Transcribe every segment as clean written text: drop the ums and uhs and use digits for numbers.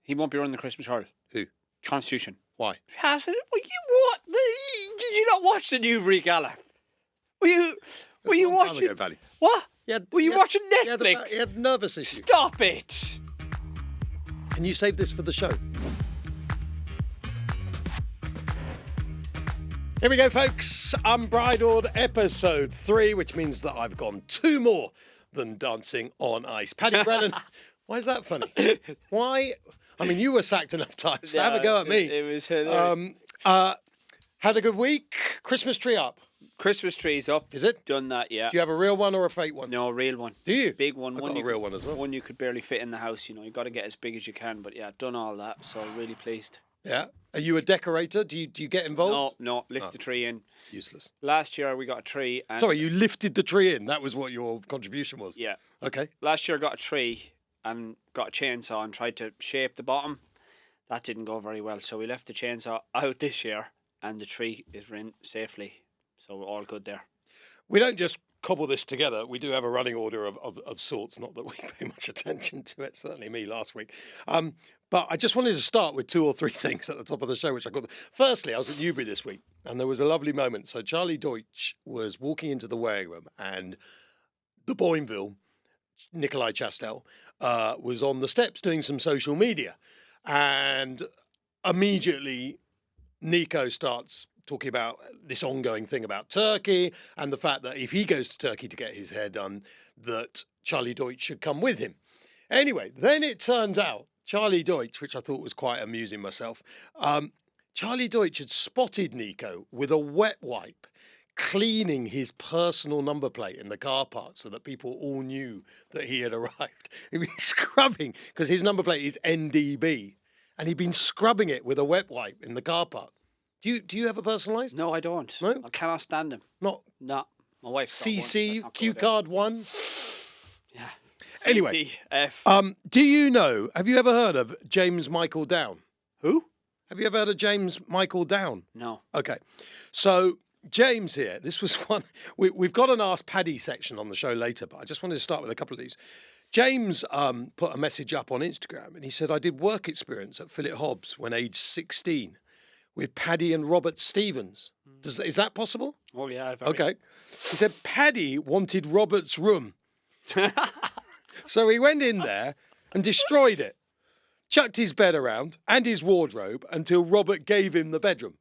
He won't be running the Christmas hurl. Who? Constitution. Why? Has it? Well, what? Did you not watch the Newbury Gala? Were you watching? Ago, Paddy. What? Were you watching Netflix? He had nervous issues. Stop it! Can you save this for the show? Here we go, folks. Unbridled episode 3, which means that I've gone 2 more than dancing on ice. Paddy Brennan, why is that funny? Why? I mean, you were sacked enough times to have a go at me. It was hilarious. Had a good week. Christmas tree up. Christmas tree's up. Is it? Done that, yeah. Do you have a real one or a fake one? No, a real one. Do you? Big one. I've got a real one as well. One you could barely fit in the house, you know. You've got to get as big as you can. But yeah, done all that, so really pleased. Yeah. Are you a decorator? Do you get involved? No. Lift the tree in. Useless. Last year we got a tree. And Sorry, you lifted the tree in. That was what your contribution was. Yeah. Okay. Last year I got a tree and got a chainsaw and tried to shape the bottom. That didn't go very well, so we left the chainsaw out this year, and the tree is in safely. So we're all good there. We don't just cobble this together. We do have a running order of sorts, not that we pay much attention to it, certainly me last week. But I just wanted to start with 2 or 3 things at the top of the show, which I got. Firstly, I was at Newbury this week, and there was a lovely moment. So Charlie Deutsch was walking into the weighing room, and the Boynville, Nikolai Chastel, was on the steps doing some social media. And immediately Nico starts talking about this ongoing thing about Turkey and the fact that if he goes to Turkey to get his hair done, that Charlie Deutsch should come with him. Anyway, then it turns out Charlie Deutsch, which I thought was quite amusing myself, Charlie Deutsch had spotted Nico with a wet wipe cleaning his personal number plate in the car park so that people all knew that he had arrived. He'd been scrubbing, because his number plate is NDB, and he'd been scrubbing it with a wet wipe in the car park. Do you have a personalised? No, I don't. No? I cannot stand them. Not? No. My wife's got CC, one. Q card 1? Yeah. Anyway, CDF. do you know, have you ever heard of James Michael Down? Who? Have you ever heard of James Michael Down? No. Okay. So James here, this was one, we've got an Ask Paddy section on the show later, but I just wanted to start with a couple of these. James put a message up on Instagram, and he said, I did work experience at Philip Hobbs when aged 16 with Paddy and Robert Stevens. Is that possible? Oh, yeah. Okay. He said Paddy wanted Robert's room. So he went in there and destroyed it, chucked his bed around and his wardrobe until Robert gave him the bedroom.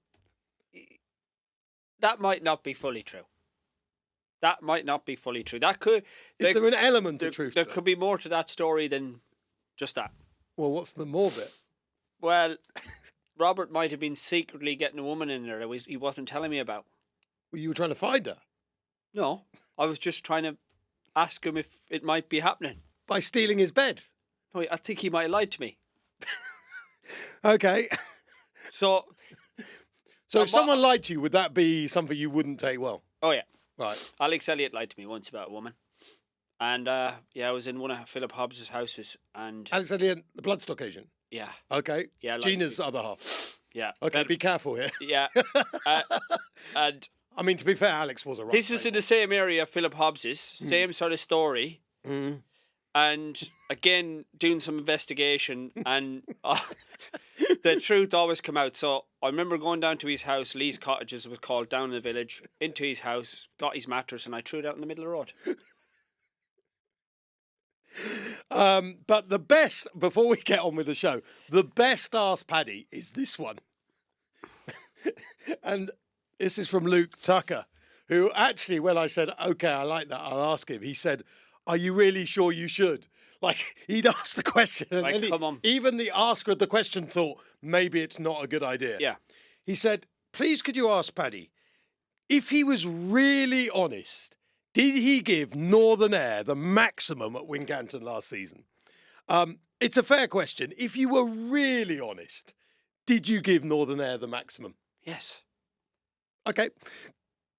That might not be fully true. That might not be fully true. That could. Is there an element of truth? There could be more to that story than just that. Well, what's the more bit? Well, Robert might have been secretly getting a woman in there that he wasn't telling me about. Well, you were trying to find her? No, I was just trying to ask him if it might be happening. By stealing his bed? No, I think he might have lied to me. Okay. So if someone lied to you, would that be something you wouldn't take well? Oh, yeah. Right. Alex Elliott lied to me once about a woman. And, I was in one of Philip Hobbs' houses and... Alex Elliott, the Bloodstock agent? Yeah. Okay. Yeah. Gina's other half? Yeah. Okay, be careful here. Yeah. And... I mean, to be fair, Alex was a right. This is in the same area Philip Hobbs is. Same sort of story. And again, doing some investigation, and the truth always come out. So I remember going down to his house, Lee's Cottages was called, down in the village, into his house, got his mattress, and I threw it out in the middle of the road. But the best, before we get on with the show, the best Ask Paddy is this one. And this is from Luke Tucker, who actually, when I said, okay, I like that, I'll ask him, he said, are you really sure you should? Like, he'd asked the question, and like, come on. Even the asker of the question thought, maybe it's not a good idea. Yeah. He said, please could you ask Paddy, if he was really honest, did he give Northern Air the maximum at Wincanton last season? It's a fair question. If you were really honest, did you give Northern Air the maximum? Yes. Okay.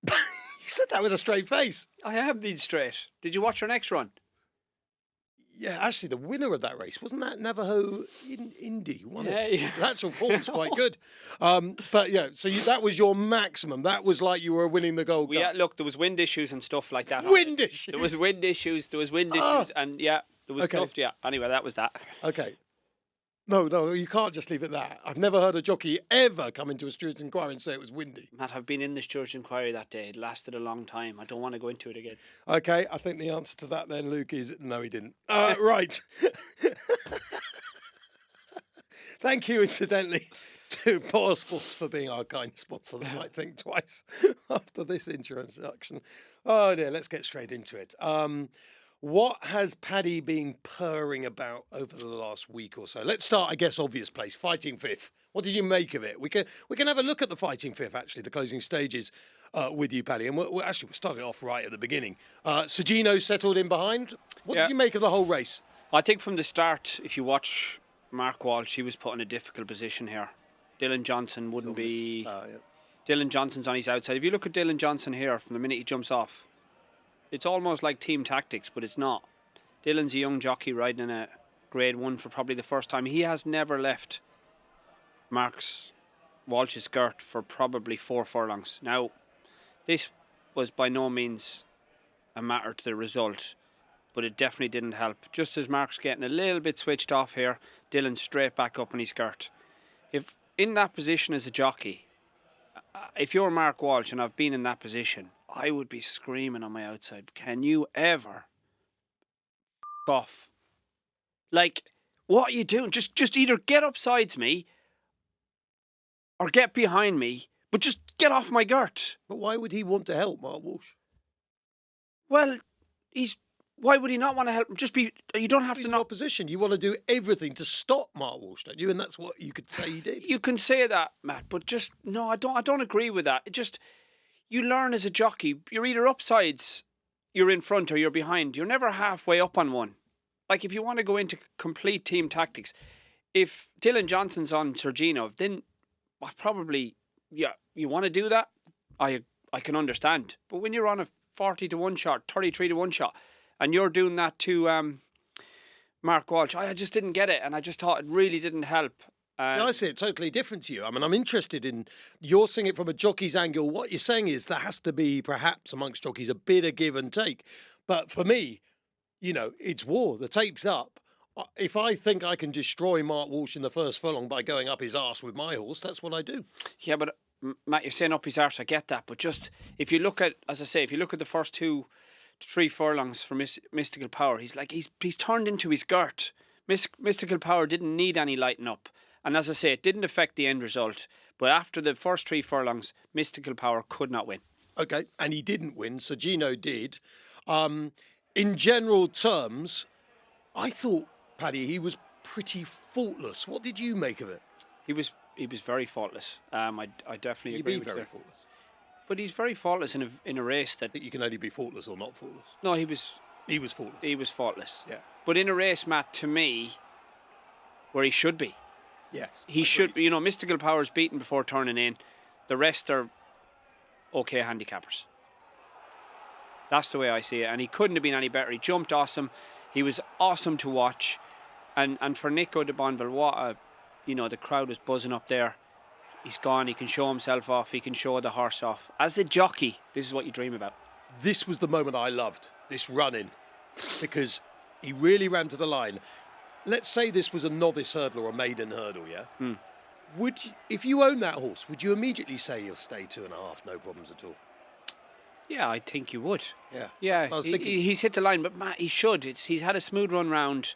You said that with a straight face. I have been straight. Did you watch our next run? Yeah, actually, the winner of that race, wasn't that Navajo Indy? Won Yeah, it? yeah. The actual form was quite good. But yeah, so that was your maximum. That was like you were winning the Gold Cup. Yeah, look, there was wind issues and stuff like that. Wind issues? There was wind issues, and yeah, there was stuff, yeah. Anyway, that was that. Okay. No, you can't just leave it that. I've never heard a jockey ever come into a steward's inquiry and say it was windy. Matt, I've been in the steward's inquiry that day. It lasted a long time. I don't want to go into it again. Okay, I think the answer to that then, Luke, is no, he didn't. Right. Thank you, incidentally, to BoyleSports for being our kind sponsor. They might think twice after this introduction. Oh dear, let's get straight into it. What has Paddy been purring about over the last week or so? Let's start, I guess, obvious place, Fighting Fifth. What did you make of it? We can have a look at the Fighting Fifth, actually, the closing stages with you, Paddy. And we'll start it off right at the beginning. Sergino settled in behind. What did you make of the whole race? I think from the start, if you watch Mark Walsh, he was put in a difficult position here. Dylan Johnson wouldn't be... Dylan Johnson's on his outside. If you look at Dylan Johnson here, from the minute he jumps off, it's almost like team tactics, but it's not. Dylan's a young jockey riding in a grade 1 for probably the first time. He has never left Mark's Walsh's skirt for probably 4 furlongs. Now, this was by no means a matter to the result, but it definitely didn't help. Just as Mark's getting a little bit switched off here, Dylan's straight back up in his skirt. If in that position as a jockey, if you're Mark Walsh, and I've been in that position, I would be screaming on my outside, can you ever off? Like, what are you doing? Just either get upsides me or get behind me, but just get off my girt. But why would he want to help Mark Walsh? Well, why would he not want to help him? You don't have to know opposition. You want to do everything to stop Mark Walsh, don't you? And that's what you could say he did. You can say that, Matt, but no, I don't agree with that. You learn as a jockey, you're either upsides, you're in front, or you're behind. You're never halfway up on one. Like, if you want to go into complete team tactics, if Dylan Johnson's on Sergino, then probably, you want to do that, I can understand. But when you're on a 40 to 1 shot, 33 to 1 shot, and you're doing that to Mark Walsh, I just didn't get it, and I just thought it really didn't help. I see it totally different to you. I mean, I'm interested in, you're seeing it from a jockey's angle. What you're saying is there has to be, perhaps amongst jockeys, a bit of give and take. But for me, it's war. The tape's up. If I think I can destroy Mark Walsh in the first furlong by going up his arse with my horse, that's what I do. Yeah, but Matt, you're saying up his arse, I get that. But just, if you look at, as I say, if you look at the first 2 to 3 furlongs for Mystical Power, he's turned into his girt. Mystical Power didn't need any lighting up. And as I say, it didn't affect the end result. But after the first 3 furlongs, Mystical Power could not win. Okay, and he didn't win. Sergino did. In general terms, I thought, Paddy, he was pretty faultless. What did you make of it? He was very faultless. I definitely agree with you. Very faultless. But he's very faultless in a race that... You can only be faultless or not faultless. No, he was faultless. He was faultless. Yeah. But in a race, Matt, to me, where he should be. Yes. He should be. Mystical Power's beaten before turning in. The rest are okay handicappers. That's the way I see it. And he couldn't have been any better. He jumped awesome. He was awesome to watch. And for Nico de Bonville, the crowd was buzzing up there. He's gone. He can show himself off. He can show the horse off. As a jockey, this is what you dream about. This was the moment I loved, this run-in, because he really ran to the line. Let's say this was a novice hurdle or a maiden hurdle, yeah? If you own that horse, would you immediately say he'll stay 2.5, no problems at all? Yeah, I think you would. Yeah. He's hit the line, but Matt, he should. He's had a smooth run round.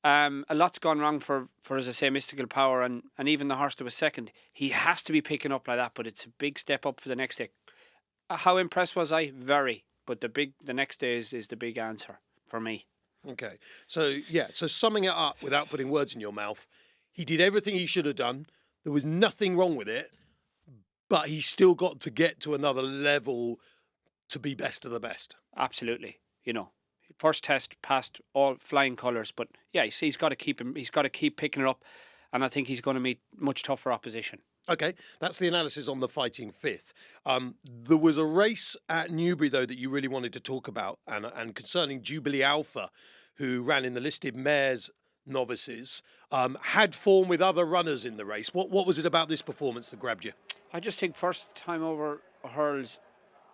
A lot's gone wrong for as I say, Mystical Power and even the horse that was second. He has to be picking up like that, but it's a big step up for the next day. How impressed was I? Very. But the next day is the big answer for me. Okay. So summing it up without putting words in your mouth, he did everything he should have done. There was nothing wrong with it, but he still got to get to another level to be best of the best. Absolutely. First test passed all flying colours, but yeah, he's got to keep picking it up, and I think he's going to meet much tougher opposition. Okay, that's the analysis on the Fighting Fifth. There was a race at Newbury, though, that you really wanted to talk about, and concerning Jubilee Alpha, who ran in the listed mares novices, had form with other runners in the race. What was it about this performance that grabbed you? I just think first time over hurls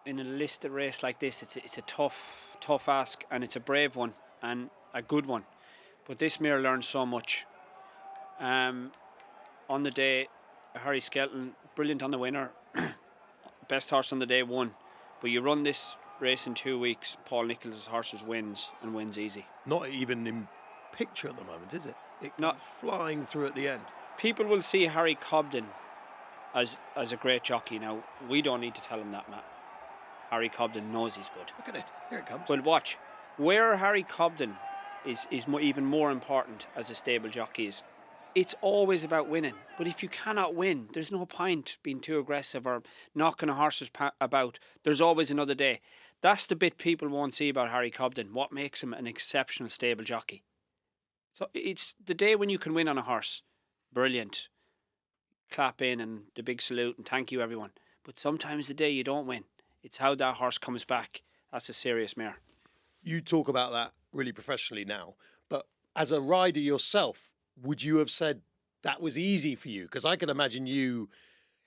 in a listed race like this, it's a tough ask, and it's a brave one and a good one. But this mare learned so much. On the day, Harry Skelton, brilliant on the winner. Best horse on the day, won. But you run this race in 2 weeks, Paul Nicholls' horses wins and wins easy. Not even in picture at the moment, is it? It Not flying through at the end. People will see Harry Cobden as a great jockey. Now, we don't need to tell him that, Matt. Harry Cobden knows he's good. Look at it. Here it comes. But watch, where Harry Cobden is even more important as a stable jockey is, it's always about winning. But if you cannot win, there's no point being too aggressive or knocking a horse's about. There's always another day. That's the bit people won't see about Harry Cobden. What makes him an exceptional stable jockey? So it's the day when you can win on a horse. Brilliant. Clap in and the big salute and thank you everyone. But sometimes the day you don't win, it's how that horse comes back. That's a serious mare. You talk about that really professionally now, but as a rider yourself, would you have said that was easy for you? Because I can imagine you,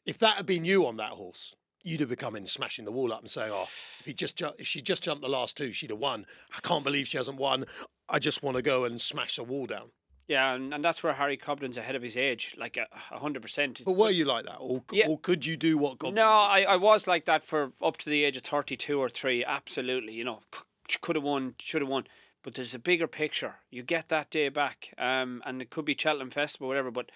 if that had been you on that horse, you'd have become in smashing the wall up and saying, "Oh, if she just jumped the last two, she'd have won. I can't believe she hasn't won. I just want to go and smash the wall down." Yeah, and that's where Harry Cobden's ahead of his age, like 100%. But were you like that, or could you do what Cobden? No, I was like that for up to the age of 32 or 3. Absolutely, could have won, should have won. But there's a bigger picture. You get that day back, and it could be Cheltenham Festival, whatever. But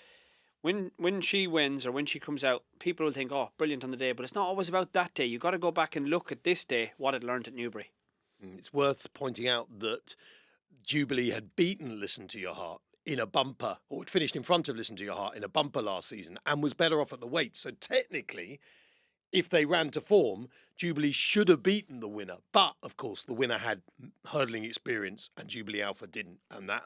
when she wins or when she comes out, people will think, "Oh, brilliant on the day." But it's not always about that day. You got to go back and look at this day, what it learned at Newbury. It's worth pointing out that Jubilee had beaten Listen to Your Heart in a bumper, or it finished in front of Listen to Your Heart in a bumper last season, and was better off at the weight. So technically, if they ran to form, Jubilee should have beaten the winner. But of course, the winner had hurdling experience, and Jubilee Alpha didn't. And that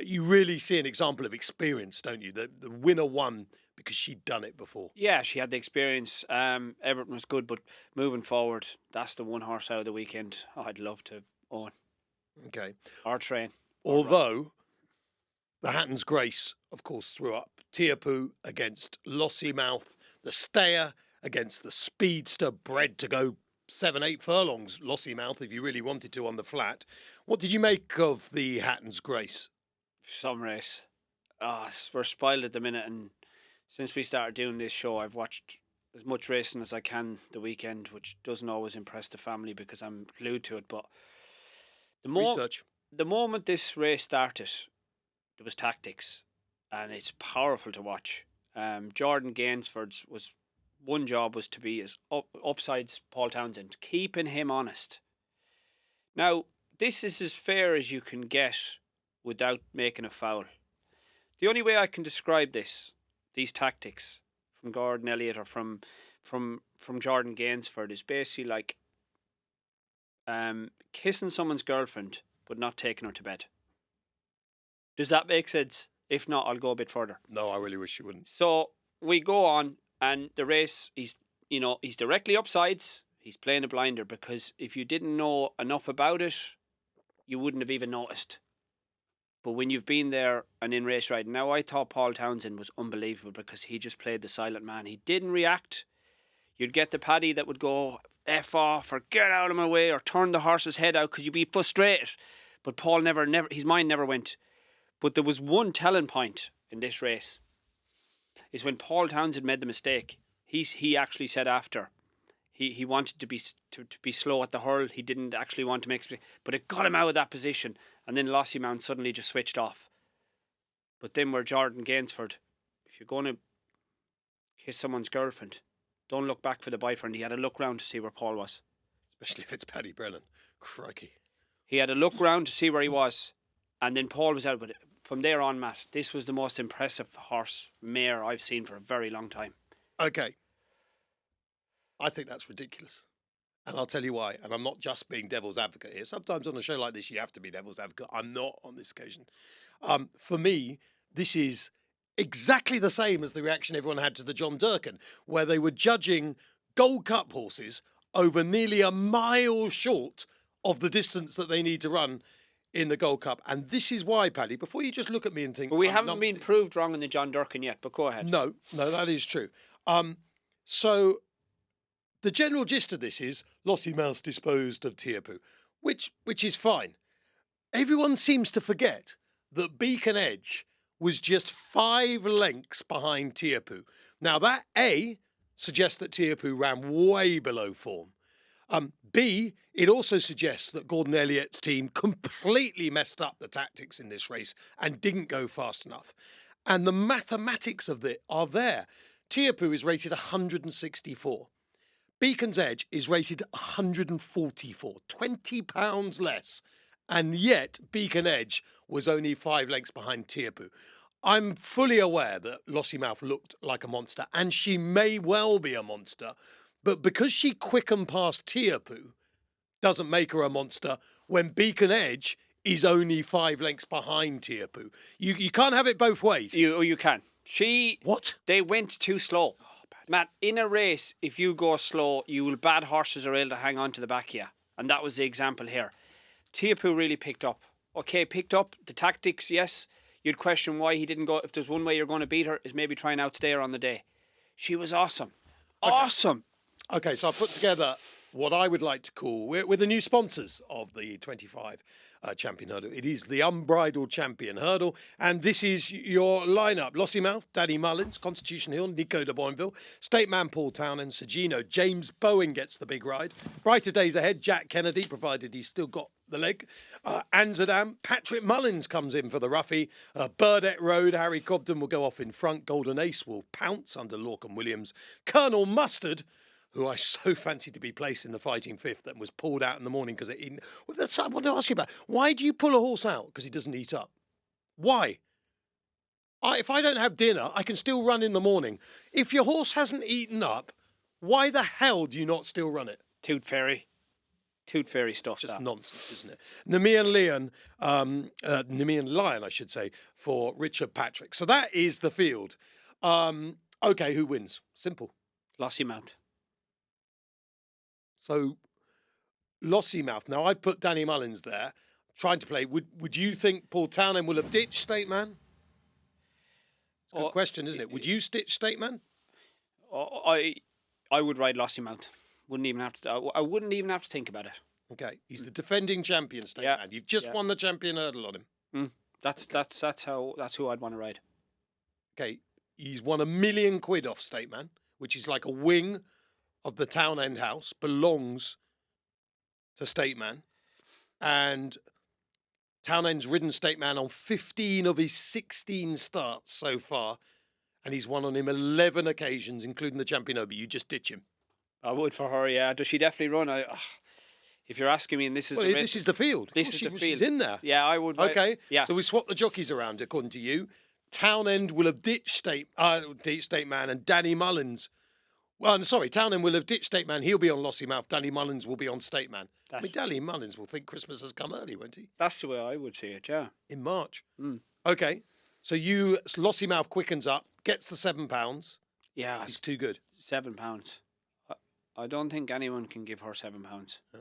you really see an example of experience, don't you? The winner won because she'd done it before. Yeah, she had the experience. Everton was good, but moving forward, that's the one horse out of the weekend I'd love to own. Okay. Or train. Although the Hatton's Grace, of course, threw up Tearpoo against Lossiemouth, the Stayer against the Speedster, bred to go 7-8 furlongs, Lossiemouth, if you really wanted to, on the flat. What did you make of the Hatton's Grace? Some race. We're spoiled at the minute, and since we started doing this show, I've watched as much racing as I can the weekend, which doesn't always impress the family because I'm glued to it. But the moment this race started, there was tactics, and it's powerful to watch. Jordan Gainsford's one job was to be as upsides Paul Townsend, keeping him honest. Now, this is as fair as you can get without making a foul. The only way I can describe these tactics from Gordon Elliott or from Jordan Gainsford is basically like kissing someone's girlfriend but not taking her to bed. Does that make sense? If not, I'll go a bit further. No, I really wish you wouldn't. So we go on, and the race, he's directly upsides. He's playing a blinder because if you didn't know enough about it, you wouldn't have even noticed. But when you've been there and in race riding, now I thought Paul Townsend was unbelievable because he just played the silent man. He didn't react. You'd get the Paddy that would go F off or get out of my way or turn the horse's head out because you'd be frustrated. But Paul never, his mind never went. But there was one telling point in this race, is when Paul Townsend made the mistake. He actually said after, he wanted to be slow at the hurl. He didn't actually want to make, but it got him out of that position. And then Lossiemouth suddenly just switched off. But then where Jordan Gainsford, if you're going to kiss someone's girlfriend, don't look back for the boyfriend. He had to look round to see where Paul was. Especially if it's Paddy Brennan. Crikey. He had to look round to see where he was. And then Paul was out with it. From there on, Matt, this was the most impressive mare I've seen for a very long time. Okay. I think that's ridiculous. And I'll tell you why. And I'm not just being devil's advocate here. Sometimes on a show like this, you have to be devil's advocate. I'm not on this occasion. For me, this is exactly the same as the reaction everyone had to the John Durkan, where they were judging Gold Cup horses over nearly a mile short of the distance that they need to run in the Gold Cup. And this is why, Paddy, before you just look at me and think... But we haven't been proved wrong in the John Durkan yet, but go ahead. No, that is true. So the general gist of this is Lossiemouth disposed of Tearpoo, which is fine. Everyone seems to forget that Beacon Edge was just 5 lengths behind Tiapu. Now, that A suggests that Tiapu ran way below form. B, it also suggests that Gordon Elliott's team completely messed up the tactics in this race and didn't go fast enough. And the mathematics of it are there. Tiapu is rated 164. Beacon's Edge is rated 144, 20 pounds less. And yet Beacon Edge was only 5 lengths behind Tiapu. I'm fully aware that Lossiemouth looked like a monster, and she may well be a monster, but because she quickened past Tiapu doesn't make her a monster when Beacon Edge is only 5 lengths behind Tiapu. You can't have it both ways. You can. What? They went too slow. Matt, in a race, if you go slow, bad horses are able to hang on to the back of you. And that was the example here. Tiapu really picked up. Okay, picked up. The tactics, yes. You'd question why he didn't go. If there's one way you're going to beat her, is maybe try and outstay her on the day. She was awesome. Awesome. Okay, so I put together what I would like to call, we're the new sponsors of the 25 Champion Hurdle. It is the Unbridled Champion Hurdle, and this is your lineup. Lossiemouth, Danny Mullins, Constitution Hill, Nico de Boinville, State Man Paul Townend, Sergino, James Bowen gets the big ride. Brighter days ahead, Jack Kennedy, provided he's still got the leg. Anzadam, Patrick Mullins comes in for the roughie. Burdett Road, Harry Cobden will go off in front. Golden Ace will pounce under Lorcan Williams. Colonel Mustard, who I so fancied to be placed in the fighting fifth, and was pulled out in the morning because it. Well, that's what I want to ask you about. Why do you pull a horse out? Because he doesn't eat up. Why? If I don't have dinner, I can still run in the morning. If your horse hasn't eaten up, why the hell do you not still run it? Tooth fairy stuff. Just nonsense, isn't it? Nemean Lion, I should say, for Richard Patrick. So that is the field. Okay, who wins? Simple. Lossiemouth. So, Lossiemouth. Now, I put Danny Mullins there, trying to play. Would you think Paul Townend will have ditched State Man? It's a good question, isn't it? Would you stitch State Man? I would ride Lossiemouth. Wouldn't even have to. I wouldn't even have to think about it. Okay, he's the defending champion, State Man. You've just won the champion hurdle on him. That's who I'd want to ride. Okay, he's won £1 million off State Man, which is like a wing of the Townend house, belongs to State Man, and Townend's ridden State Man on 15 of his 16 starts so far, and he's won on him 11 occasions, including the Champion Obi. You just ditch him. I would for her, yeah. Does she definitely run? If you're asking me, and this is the race, this is the field. This is the field. She's in there. Yeah, I would. Okay. Yeah. So we swap the jockeys around, according to you. Townend will have ditched State Man, and Danny Mullins. Well, sorry, Townend will have ditched State Man. He'll be on Lossiemouth. Danny Mullins will be on State Man. Danny Mullins will think Christmas has come early, won't he? That's the way I would see it, yeah. In March. Okay. So Lossiemouth quickens up, gets the £7. Yeah. He's too good. £7. I don't think anyone can give her £7. No.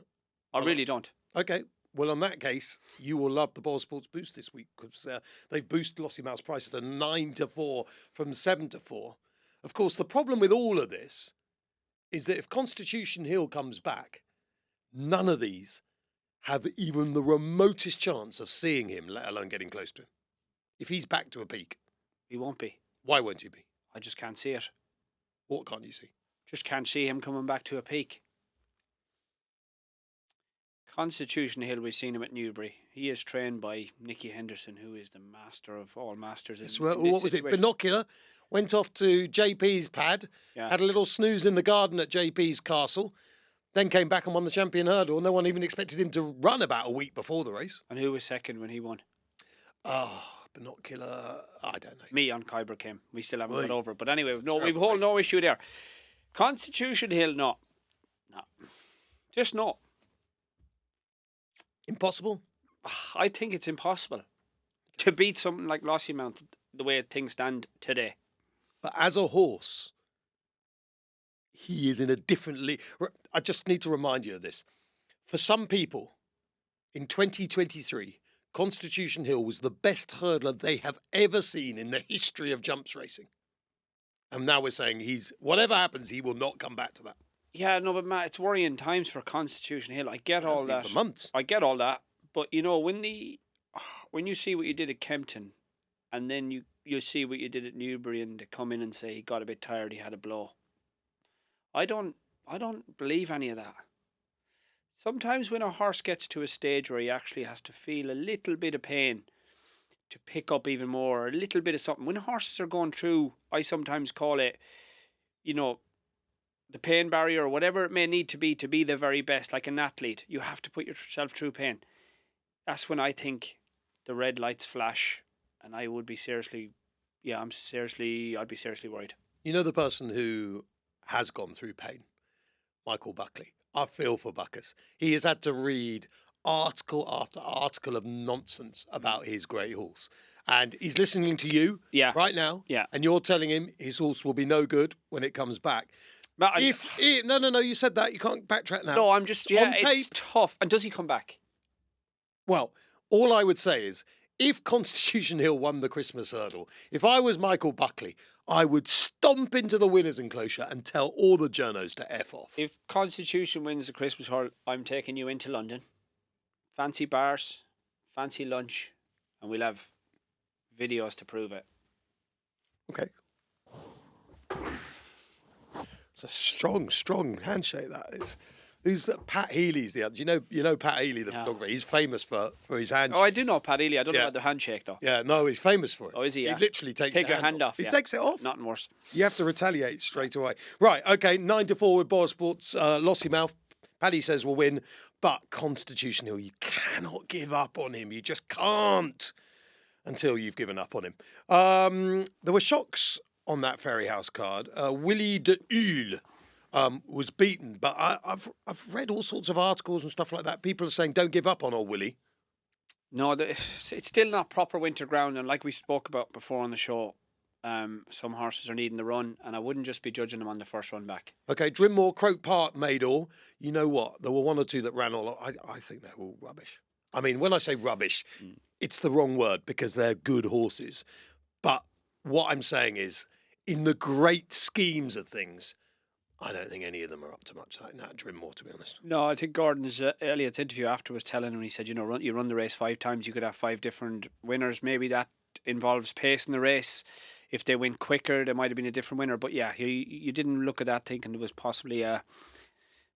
I really don't. Okay. Well, in that case, you will love the BoyleSports Boost this week because they've boosted Lossiemouth's price to 9-4 from 7-4. Of course, the problem with all of this is that if Constitution Hill comes back, none of these have even the remotest chance of seeing him, let alone getting close to him. If he's back to a peak. He won't be. Why won't he be? I just can't see it. What can't you see? Just can't see him coming back to a peak. Constitution Hill, we've seen him at Newbury. He is trained by Nicky Henderson, who is the master of all masters. What was it? Binocular. Went off to JP's pad, had a little snooze in the garden at JP's castle, then came back and won the Champion Hurdle. No one even expected him to run about a week before the race. And who was second when he won? Oh, Binocular, I don't know. Me on Kyber came. We still haven't got over it. But anyway, we've no issue there. Constitution Hill, no. Just no. Impossible? I think it's impossible to beat something like Lossiemouth the way things stand today. But as a horse, he is in a different league. I just need to remind you of this. For some people, in 2023, Constitution Hill was the best hurdler they have ever seen in the history of jumps racing. And now we're saying whatever happens, he will not come back to that. Yeah, no, but Matt, it's worrying times for Constitution Hill. I get all that. For months. I get all that. But, you know, when you see what you did at Kempton, and then you see what you did at Newbury, and they come in and say he got a bit tired, he had a blow. I don't believe any of that. Sometimes when a horse gets to a stage where he actually has to feel a little bit of pain to pick up even more, or a little bit of something. When horses are going through, I sometimes call it, the pain barrier, or whatever it may need to be the very best, like an athlete. You have to put yourself through pain. That's when I think the red lights flash, and I would be seriously, I'd be seriously worried. You know the person who has gone through pain? Michael Buckley. I feel for Buckus. He has had to read article after article of nonsense about his great horse. And he's listening to you right now. Yeah. And you're telling him his horse will be no good when it comes back. But no, you said that. You can't backtrack now. No, I'm just, it's tough. And does he come back? Well, all I would say is, if Constitution Hill won the Christmas hurdle, if I was Michael Buckley, I would stomp into the winner's enclosure and tell all the journos to F off. If Constitution wins the Christmas hurdle, I'm taking you into London. Fancy bars, fancy lunch, and we'll have videos to prove it. Okay. It's a strong handshake, that is. Who's that? Pat Healy's the other. You know Pat Healy, the photographer. He's famous for his handshake. Oh, I do know Pat Healy. I don't know about the handshake though. Yeah, no, he's famous for it. Oh, is he? Yeah. He literally takes your hand off. He takes it off. Nothing worse. You have to retaliate straight away. Right. Okay. 9-4 with BoyleSports. Lossiemouth. Paddy says we'll win, but Constitution Hill, you cannot give up on him. You just can't until you've given up on him. There were shocks on that Ferry House card. Willie de Hule was beaten, but I've read all sorts of articles and stuff like that. People are saying don't give up on old Willie. No, it's still not proper winter ground, and like we spoke about before on the show, some horses are needing the run, and I wouldn't just be judging them on the first run back. Okay, Drinmore, Croke Park, Maydall. You know what? There were one or two that ran all. I think they're all rubbish. I mean, when I say rubbish, it's the wrong word because they're good horses. But what I'm saying is, in the great schemes of things, I don't think any of them are up to much like that Drinmore, to be honest. No, I think Gordon's Elliott's interview after was telling him, he said, you run the race 5 times, you could have 5 different winners. Maybe that involves pace in the race. If they went quicker, there might have been a different winner. But yeah, you didn't look at that thinking there was possibly a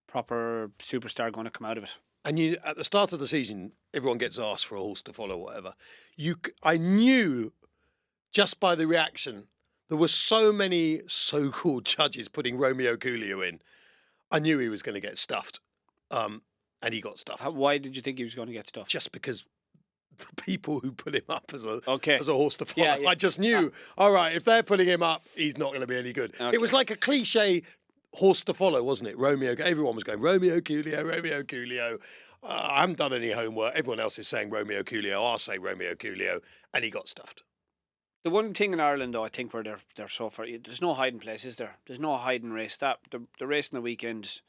proper superstar going to come out of it. And at the start of the season, everyone gets asked for a horse to follow, whatever. I knew just by the reaction, there were so many so-called judges putting Romeo Coolio in. I knew he was going to get stuffed, and he got stuffed. Why did you think he was going to get stuffed? Just because the people who put him up as a horse to follow, yeah. I just knew, all right, if they're putting him up, he's not going to be any good. Okay. It was like a cliche horse to follow, wasn't it? Romeo. Everyone was going, Romeo Coolio, Romeo Coolio. I haven't done any homework. Everyone else is saying Romeo Coolio. I'll say Romeo Coolio. And he got stuffed. The one thing in Ireland, though, I think where they're so far, there's no hiding place, is there? There's no hiding race. The race in the weekend,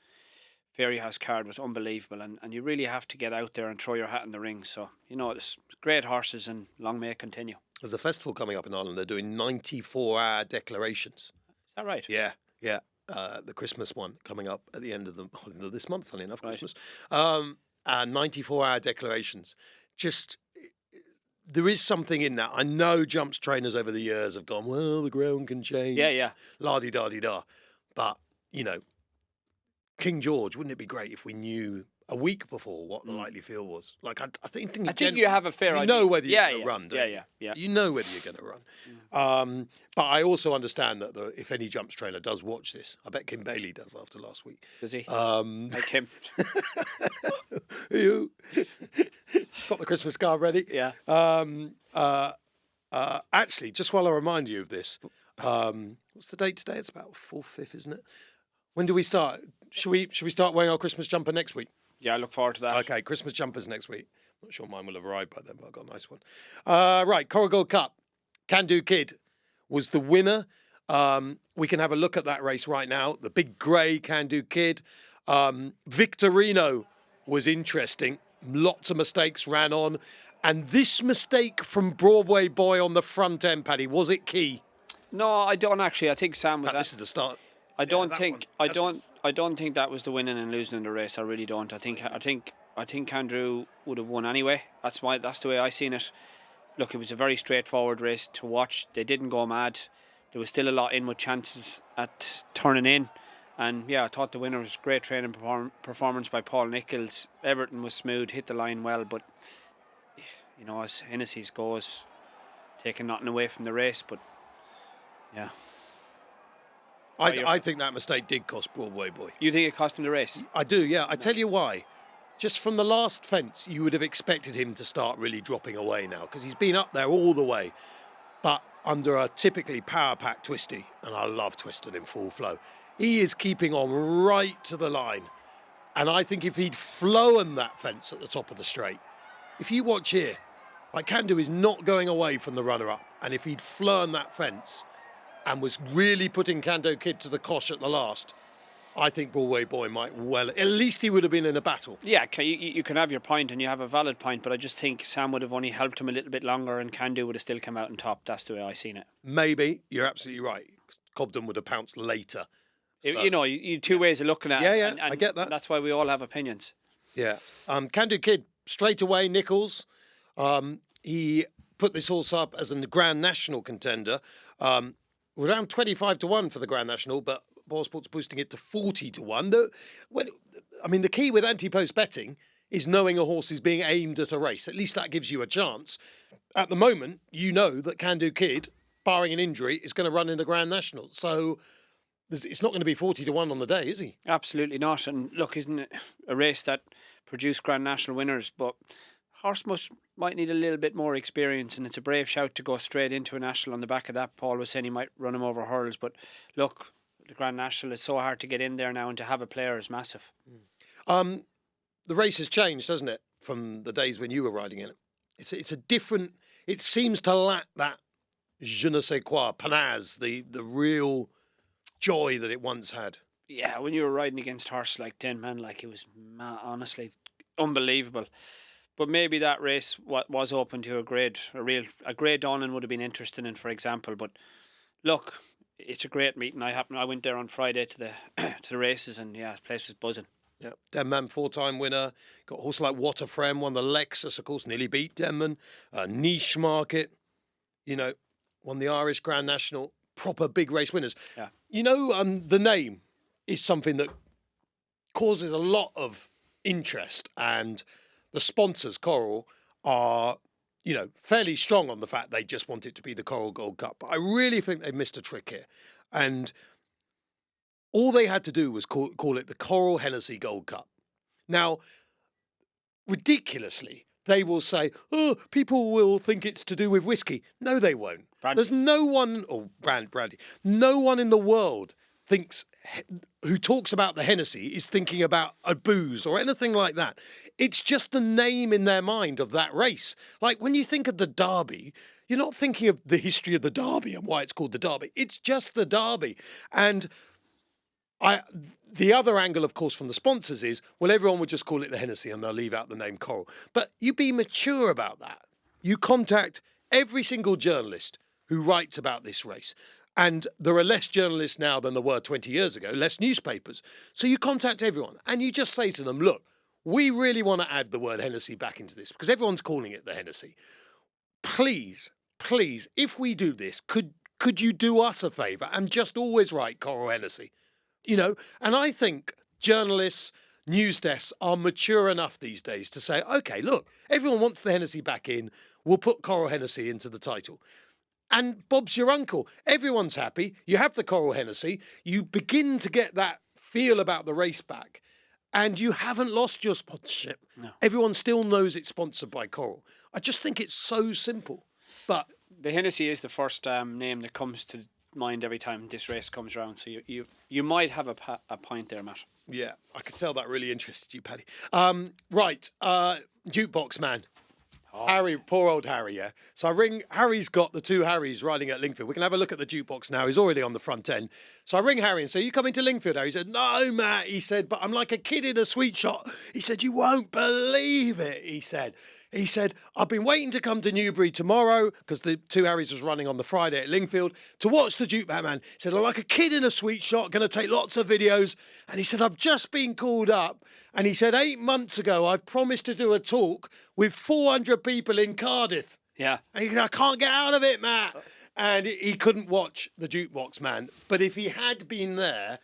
Ferry House card was unbelievable, and you really have to get out there and throw your hat in the ring. So, it's great horses, and long may it continue. There's a festival coming up in Ireland. They're doing 94-hour declarations. Is that right? Yeah. The Christmas one coming up at the end of this month, funny enough, right. Christmas. And 94-hour declarations. Just, there is something in that. I know jumps trainers over the years have gone, well, the ground can change. Yeah. La-di-da-di-da. But, King George, wouldn't it be great if we knew a week before what the likely field was? Like, I think you have a fair idea. You know whether you're going to run, don't you? Yeah. You know whether you're going to run. But I also understand that if any jumps trainer does watch this, I bet Kim Bailey does after last week. Does he? Like him. You got the Christmas card ready? Yeah. Actually, just while I remind you of this, what's the date today? It's about 4th, 5th, isn't it? When do we start? Should we start wearing our Christmas jumper next week? Yeah, I look forward to that. Okay, Christmas jumpers next week. Not sure mine will have arrived by then, but I've got a nice one. Right, Corrigal Cup. Kandoo Kid was the winner. We can have a look at that race right now. The big grey Kandoo Kid. Victorino was interesting. Lots of mistakes ran on. And this mistake from Broadway Boy on the front end, Paddy, was it key? No, I don't actually. I think Sam was. This is the start. I don't think that was the winning and losing in the race. I really don't. I think Kandoo would have won anyway. That's the way I seen it. look, it was a very straightforward race to watch. They didn't go mad. There was still a lot in with chances at turning in. And yeah, I thought the winner was great training performance by Paul Nicholls. Everything was smooth, hit the line well, but you know, as Hennessy's goes, taking nothing away from the race, but yeah. I think that mistake did cost Broadway Boy. You think it cost him the race? I do, yeah. I tell you why. Just from the last fence, you would have expected him to start really dropping away now, because he's been up there all the way. But under a typically power-packed Twisty, and I love Twisted in full flow, he is keeping on right to the line. And I think if he'd flown that fence at the top of the straight, if you watch here, like Kandoo is not going away from the runner-up. And if he'd flown that fence and was really putting Kandoo Kid to the cosh at the last, I think Broadway Boy might well, at least he would have been in a battle. Yeah, you can have your point, and you have a valid point, but I just think Sam would have only helped him a little bit longer, and Kandoo would have still come out on top. That's the way I seen it. Maybe, you're absolutely right. Cobden would have pounced later. So, you know, you two ways of looking at it. Yeah, and I get that. That's why we all have opinions. Yeah. Kandoo Kid, straight away, Nicholls. He put this horse up as a Grand National contender. Around 25-1 for the Grand National, but BoyleSports boosting it to 40-1. The key with anti-post betting is knowing a horse is being aimed at a race. At least that gives you a chance. At the moment, you know that Kandoo Kid, barring an injury, is going to run in the Grand National. So it's not going to be 40-1 on the day, is he? Absolutely not. And look, isn't it a race that produced Grand National winners? But horse might need a little bit more experience, and it's a brave shout to go straight into a national on the back of that. Paul was saying he might run him over hurdles, but look, the Grand National is so hard to get in there now, and to have a player is massive. The race has changed, hasn't it, from the days when you were riding in it? It's a different. It seems to lack that je ne sais quoi, panache, the real joy that it once had. Yeah, when you were riding against horse like 10 Man, like, it was honestly unbelievable. But maybe that race was open to a grade Dawning would have been interesting in, for example. But look, it's a great meeting. I went there on Friday to the to the races, and yeah, the place was buzzing. Yeah, Denman, 4-time winner. Got a horse like Waterframe, won the Lexus, of course, nearly beat Denman. Niche Market, won the Irish Grand National. Proper big race winners. Yeah. The name is something that causes a lot of interest, and the sponsors, Coral, are, fairly strong on the fact they just want it to be the Coral Gold Cup. But I really think they missed a trick here. And all they had to do was call it the Coral Hennessy Gold Cup. Now, ridiculously, they will say, oh, people will think it's to do with whiskey. No, they won't. Brandy. There's no one, brandy, no one in the world who talks about the Hennessy is thinking about a booze or anything like that. It's just the name in their mind of that race. Like when you think of the Derby, you're not thinking of the history of the Derby and why it's called the Derby. It's just the Derby. And the other angle, of course, from the sponsors is, well, everyone would just call it the Hennessy and they'll leave out the name Coral. But you be mature about that. You contact every single journalist who writes about this race. And there are less journalists now than there were 20 years ago, less newspapers. So you contact everyone and you just say to them, look, we really want to add the word Hennessy back into this because everyone's calling it the Hennessy. Please, if we do this, could you do us a favour and just always write Coral Hennessy? And I think journalists, news desks are mature enough these days to say, OK, look, everyone wants the Hennessy back in. We'll put Coral Hennessy into the title. And Bob's your uncle. Everyone's happy. You have the Coral Hennessy. You begin to get that feel about the race back. And you haven't lost your sponsorship. No. Everyone still knows it's sponsored by Coral. I just think it's so simple. But the Hennessy is the first name that comes to mind every time this race comes around. So you might have a point there, Matt. Yeah, I could tell that really interested you, Paddy. Right, Jukebox Man. Oh. Harry, poor old Harry, yeah. So I ring, Harry's got the two Harrys riding at Lingfield. We can have a look at the jukebox now. He's already on the front end. So I ring Harry and say, you coming to Lingfield, Harry? He said, no, Matt. He said, but I'm like a kid in a sweet shop. He said, you won't believe it, he said. He said, I've been waiting to come to Newbury tomorrow, because the two Harrys was running on the Friday at Lingfield, to watch the Duke Batman. He said, I'm like a kid in a sweet shop, going to take lots of videos. And he said, I've just been called up. And he said, 8 months ago, I promised to do a talk with 400 people in Cardiff. Yeah. And he said, I can't get out of it, Matt. And he couldn't watch the jukebox man. But if he had been there,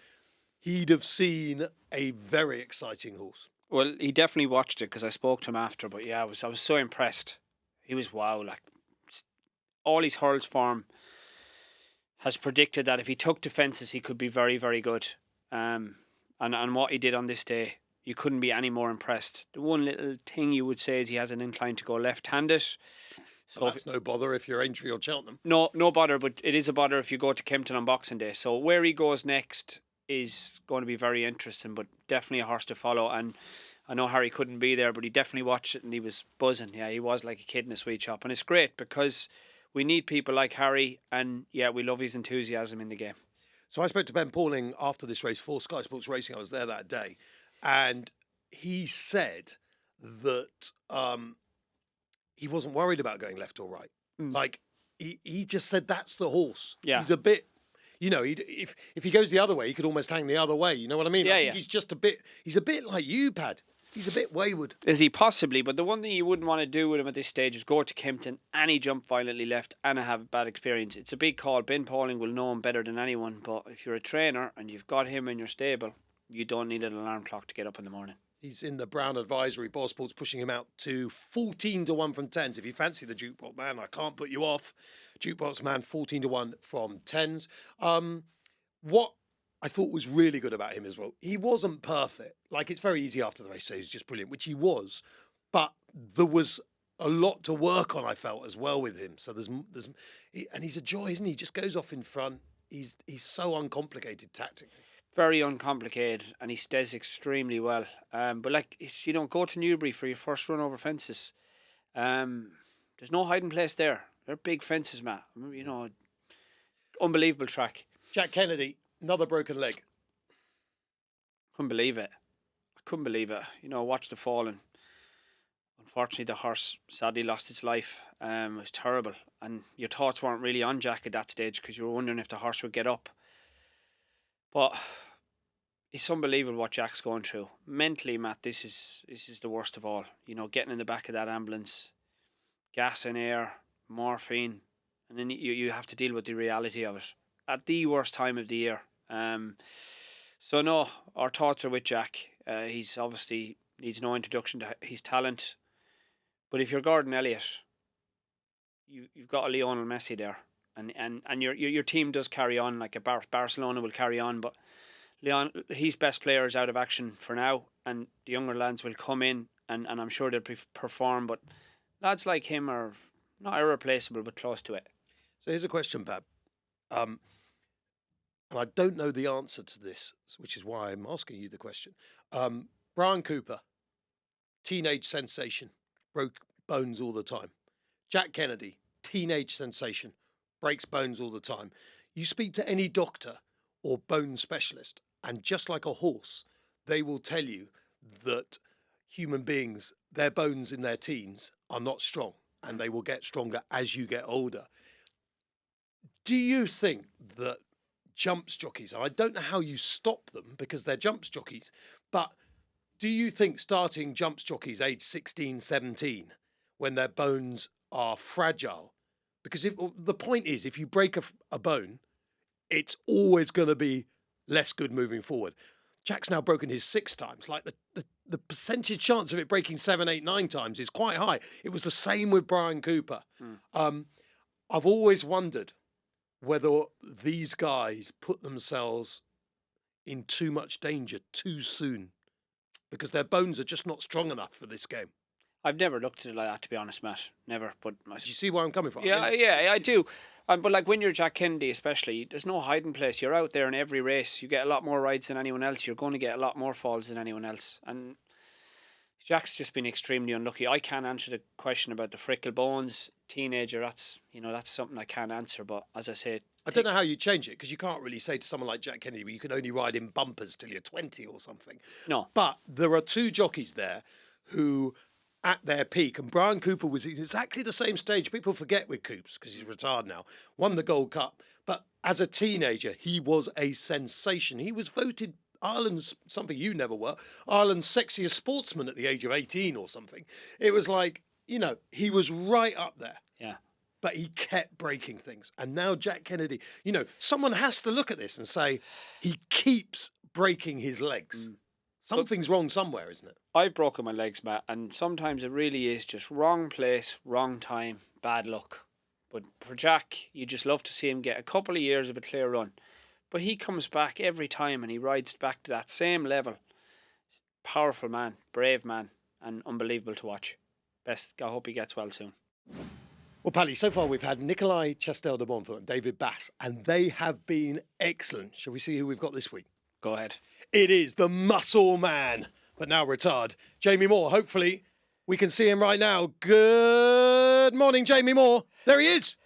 he'd have seen a very exciting horse. Well, he definitely watched it because I spoke to him after. But yeah, I was so impressed. He was wow. Like all his hurls form has predicted that if he took defences, he could be very, very good. And what he did on this day, you couldn't be any more impressed. The one little thing you would say is he has an incline to go left-handed. So that's no bother if you're Aintree or Cheltenham. No bother, but it is a bother if you go to Kempton on Boxing Day. So where he goes next is going to be very interesting, but definitely a horse to follow. And I know Harry couldn't be there, but he definitely watched it and he was buzzing. Yeah, he was like a kid in a sweet shop. And it's great because we need people like Harry, and yeah, we love his enthusiasm in the game. So I spoke to Ben Pauling after this race for Sky Sports Racing. I was there that day, and he said that he wasn't worried about going left or right. Like he just said that's the horse. Yeah. He's a bit, if he goes the other way, he could almost hang the other way. You know what I mean? Yeah, I think he's just he's a bit like you, Pad. He's a bit wayward. Is he possibly? But the one thing you wouldn't want to do with him at this stage is go to Kempton and he jump violently left and have a bad experience. It's a big call. Ben Pauling will know him better than anyone. But if you're a trainer and you've got him in your stable, you don't need an alarm clock to get up in the morning. He's in the Brown Advisory. BoyleSports pushing him out to 14-1 from 10s. If you fancy the Jukebox Man, I can't put you off. Jukebox Man 14-1 from 10s. What I thought was really good about him as well, he wasn't perfect. Like, it's very easy after the race to say he's just brilliant, which he was. But there was a lot to work on, I felt, as well with him. So and he's a joy, isn't he? He just goes off in front. He's so uncomplicated tactically. Very uncomplicated, and he stays extremely well. But like, go to Newbury for your first run over fences. There's no hiding place there. They're big fences, Matt. Unbelievable track. Jack Kennedy, another broken leg. Couldn't believe it. I couldn't believe it. Watch the fall, and unfortunately the horse sadly lost its life. It was terrible, and your thoughts weren't really on Jack at that stage because you were wondering if the horse would get up. But it's unbelievable what Jack's going through. Mentally, Matt, this is the worst of all. Getting in the back of that ambulance, gas and air, morphine, and then you have to deal with the reality of it at the worst time of the year. So no, our thoughts are with Jack. He's obviously needs no introduction to his talent. But if you're Gordon Elliott, you've got a Lionel Messi there. And your team does carry on, like Barcelona will carry on, but his best player is out of action for now, and the younger lads will come in, and I'm sure they'll perform, but lads like him are not irreplaceable, but close to it. So here's a question, Pab. And I don't know the answer to this, which is why I'm asking you the question. Brian Cooper, teenage sensation, broke bones all the time. Jack Kennedy, teenage sensation, breaks bones all the time. You speak to any doctor or bone specialist, and just like a horse, they will tell you that human beings, their bones in their teens are not strong, and they will get stronger as you get older. Do you think that jumps jockeys, and I don't know how you stop them because they're jumps jockeys, but do you think starting jumps jockeys age 16, 17, when their bones are fragile? Because the point is, if you break a bone, it's always going to be less good moving forward. Jack's now broken his 6 times. Like the percentage chance of it breaking 7, 8, 9 times is quite high. It was the same with Brian Cooper. I've always wondered whether these guys put themselves in too much danger too soon because their bones are just not strong enough for this game. I've never looked at it like that, to be honest, Matt. Never. But do you see where I'm coming from? Yeah, I do. But like when you're Jack Kennedy, especially, there's no hiding place. You're out there in every race. You get a lot more rides than anyone else. You're going to get a lot more falls than anyone else. And Jack's just been extremely unlucky. I can't answer the question about the frickle bones. Teenager, that's something I can't answer. But as I say, I don't know how you change it because you can't really say to someone like Jack Kennedy, you can only ride in bumpers till you're 20 or something. No. But there are 2 jockeys there who, at their peak, and Brian Cooper was exactly the same stage. People forget with Coops because he's retired now, won the Gold Cup. But as a teenager, he was a sensation. He was voted Ireland's, something you never were, Ireland's sexiest sportsman at the age of 18 or something. It was like, he was right up there. Yeah. But he kept breaking things. And now Jack Kennedy, someone has to look at this and say, he keeps breaking his legs. Something's wrong somewhere, isn't it? I've broken my legs, Matt, and sometimes it really is just wrong place, wrong time, bad luck. But for Jack, you just love to see him get a couple of years of a clear run. But he comes back every time and he rides back to that same level. Powerful man, brave man, and unbelievable to watch. Best, I hope he gets well soon. Well, Paddy, so far we've had Nikolai Chastel de Montfort and David Bass, and they have been excellent. Shall we see who we've got this week? Go ahead. It is the muscle man, but now retired, Jamie Moore. Hopefully we can see him right now. Good morning, Jamie Moore. There he is.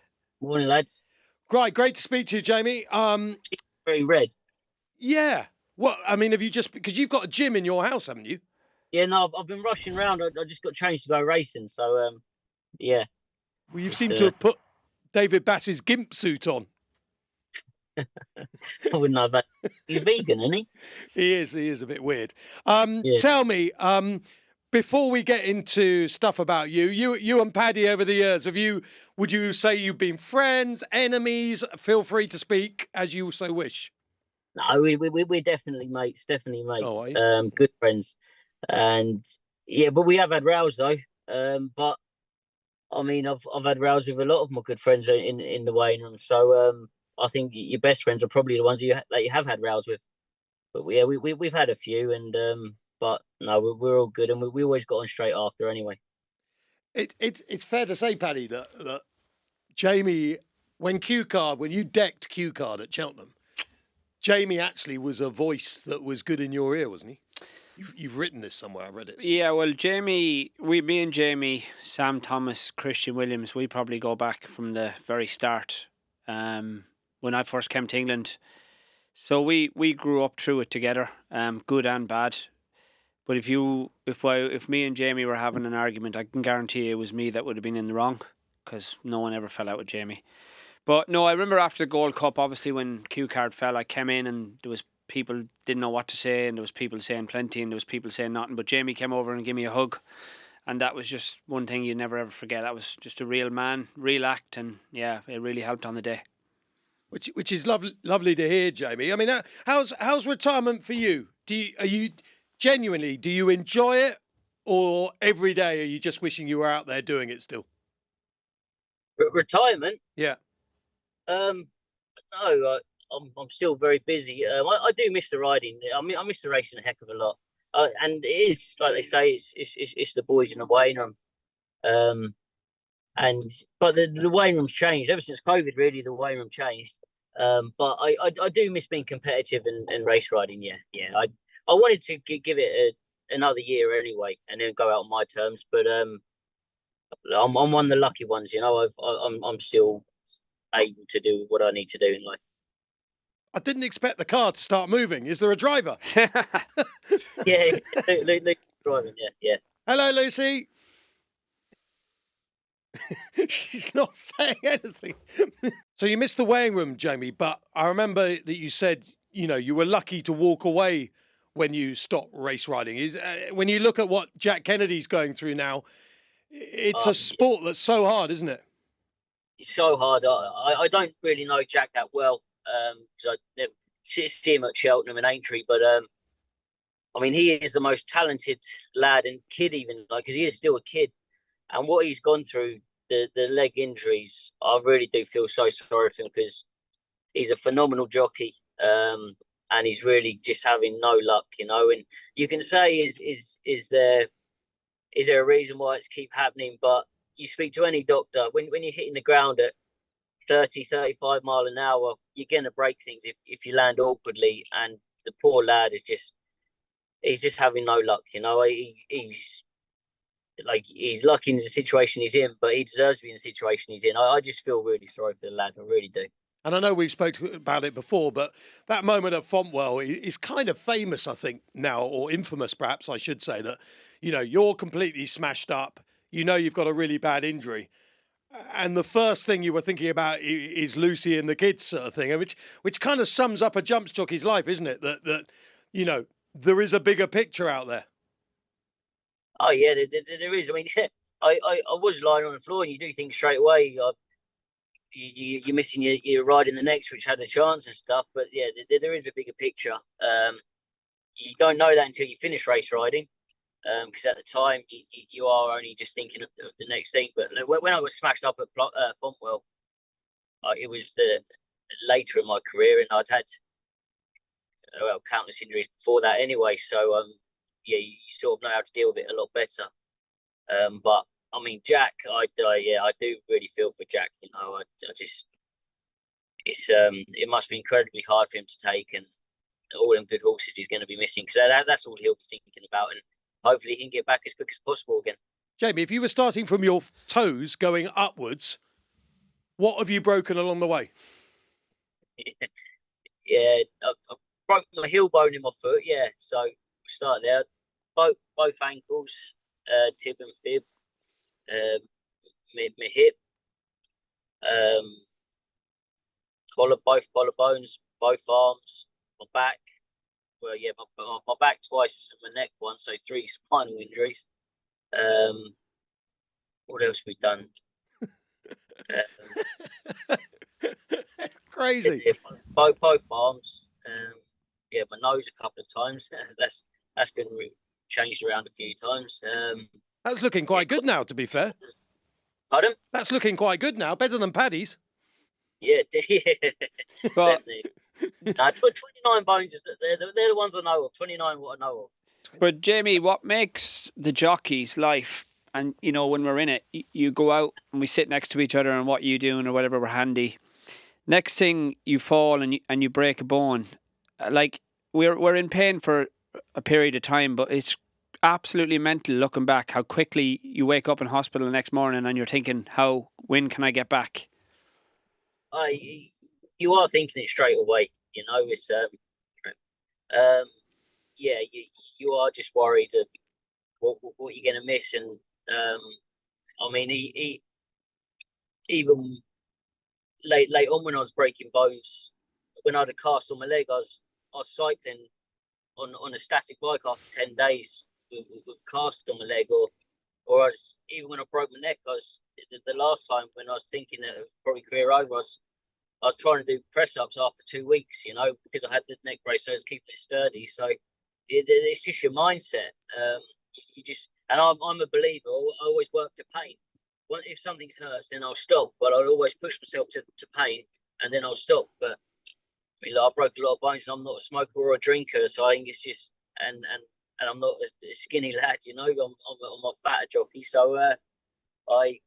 Morning, lads. Great to speak to you, Jamie. Very red. Yeah. Well, I mean, have you just, because you've got a gym in your house, haven't you? Yeah, no, I've been rushing around. I just got changed to go racing, so yeah. Well, you seem to have put David Bass's gimp suit on. I wouldn't know that. He's vegan, isn't he? He is a bit weird. Yeah. Tell me, before we get into stuff about you and Paddy over the years, would you say you've been friends, enemies? Feel free to speak as you so wish. No, we're definitely mates. Oh, are you? Good friends, and yeah, but we have had rows though. But I mean, I've had rows with a lot of my good friends in the weighing room. So I think your best friends are probably the ones that you have had rows with. But yeah, we've had a few, and but no, we're all good, and we always got on straight after anyway. It's fair to say, Paddy, that Jamie, when you decked Q Card at Cheltenham, Jamie actually was a voice that was good in your ear, wasn't he? You've written this somewhere. I read it. Yeah, well, me and Jamie, Sam Thomas, Christian Williams, we probably go back from the very start. When I first came to England, so we grew up through it together, good and bad. But if me and Jamie were having an argument, I can guarantee you it was me that would have been in the wrong, because no one ever fell out with Jamie. But no, I remember after the Gold Cup, obviously when Q Card fell, I came in and there was people didn't know what to say, and there was people saying plenty, and there was people saying nothing. But Jamie came over and gave me a hug, and that was just one thing you never ever forget. That was just a real man, real act, and yeah, it really helped on the day. Which is lovely to hear, Jamie. I mean, how's retirement for you? Do you enjoy it, or every day are you just wishing you were out there doing it still? Retirement? Yeah. No, I'm still very busy. I do miss the riding. I miss the racing a heck of a lot. And it is like they say, it's the boys in the weighing room. But the weighing room's changed ever since COVID. Really, the weighing room changed. But I do miss being competitive and race riding. Yeah. I wanted to give it another year anyway, and then go out on my terms. But I'm one of the lucky ones. I'm still able to do what I need to do in life. I didn't expect the car to start moving. Is there a driver? Yeah, Luke driving. Yeah. Hello, Lucy. She's not saying anything. So you missed the weighing room, Jamie, but I remember that you said, you were lucky to walk away when you stopped race riding. When you look at what Jack Kennedy's going through now, it's a sport that's so hard, isn't it? It's so hard. I don't really know Jack that well, because I never see him at Cheltenham and Aintree, but I mean, he is the most talented lad and kid, even, because he is still a kid. And what he's gone through, the leg injuries, I really do feel so sorry for him, because he's a phenomenal jockey, and he's really just having no luck, And you can say, is there a reason why it's keep happening? But you speak to any doctor, when you're hitting the ground at 30, 35 mile an hour, you're going to break things if you land awkwardly. And the poor lad he's just having no luck, He's lucky in the situation he's in, but he deserves to be in the situation he's in. I just feel really sorry for the lad. I really do. And I know we've spoken about it before, but that moment at Fontwell is kind of famous, I think, now, or infamous, perhaps I should say, that, you're completely smashed up. You've got a really bad injury. And the first thing you were thinking about is Lucy and the kids, sort of thing, which kind of sums up a jumps jockey's life, isn't it? That there is a bigger picture out there. Oh yeah, there is. I mean, I was lying on the floor, and you do think straight away, you're missing your ride in the next, which had a chance and stuff. But yeah, there is a bigger picture. You don't know that until you finish race riding, because at the time you are only just thinking of the next thing. But when I was smashed up at Fontwell, it was the later in my career, and I'd had countless injuries before that anyway. So yeah, you sort of know how to deal with it a lot better. But I mean, Jack, I do really feel for Jack. You know, I just it must be incredibly hard for him to take, and all them good horses he's going to be missing, because that's all he'll be thinking about, and hopefully he can get back as quick as possible again. Jamie, if you were starting from your toes going upwards, what have you broken along the way? Yeah, I broke my heel bone in my foot. Yeah, so we start there. Both ankles, tib and fib, my hip, both collarbones, both arms, my back. Well, yeah, my back twice, my neck once, so 3 spinal injuries. What else have we done? Crazy. Both arms. Yeah, my nose a couple of times. That's been changed around a few times. That's looking quite good now, to be fair. Pardon? That's looking quite good now, better than Paddy's. Yeah, But, definitely. 29 bones, they're the ones I know of. 29 what I know of. but Jamie, what makes the jockey's life, and you know, when we're in it, you go out and we sit next to each other and what you doing or whatever, we're handy. Next thing you fall and you break a bone. Like we're in pain for a period of time, but it's absolutely mental looking back how quickly you wake up in hospital the next morning and you're thinking, when can I get back? You are thinking it straight away. You know, it's yeah, you are just worried of what you're going to miss, and I mean, even late on when I was breaking bones, when I had a cast on my leg, I was cycling on a static bike after 10 days with cast on my leg, or I was, even when I broke my neck, I was the last time when I was thinking that it was probably career over, I was trying to do press ups after 2 weeks, you know, because I had the neck brace, so I was keeping it sturdy. So it's just your mindset. You just, and I'm a believer. I always work to pain. Well, if something hurts, then I'll stop. But I'll always push myself to pain, and then I'll stop. But I mean, like, I broke a lot of bones, and I'm not a smoker or a drinker, so I think it's just, and I'm not a skinny lad, you know. I'm a fatter jockey, so I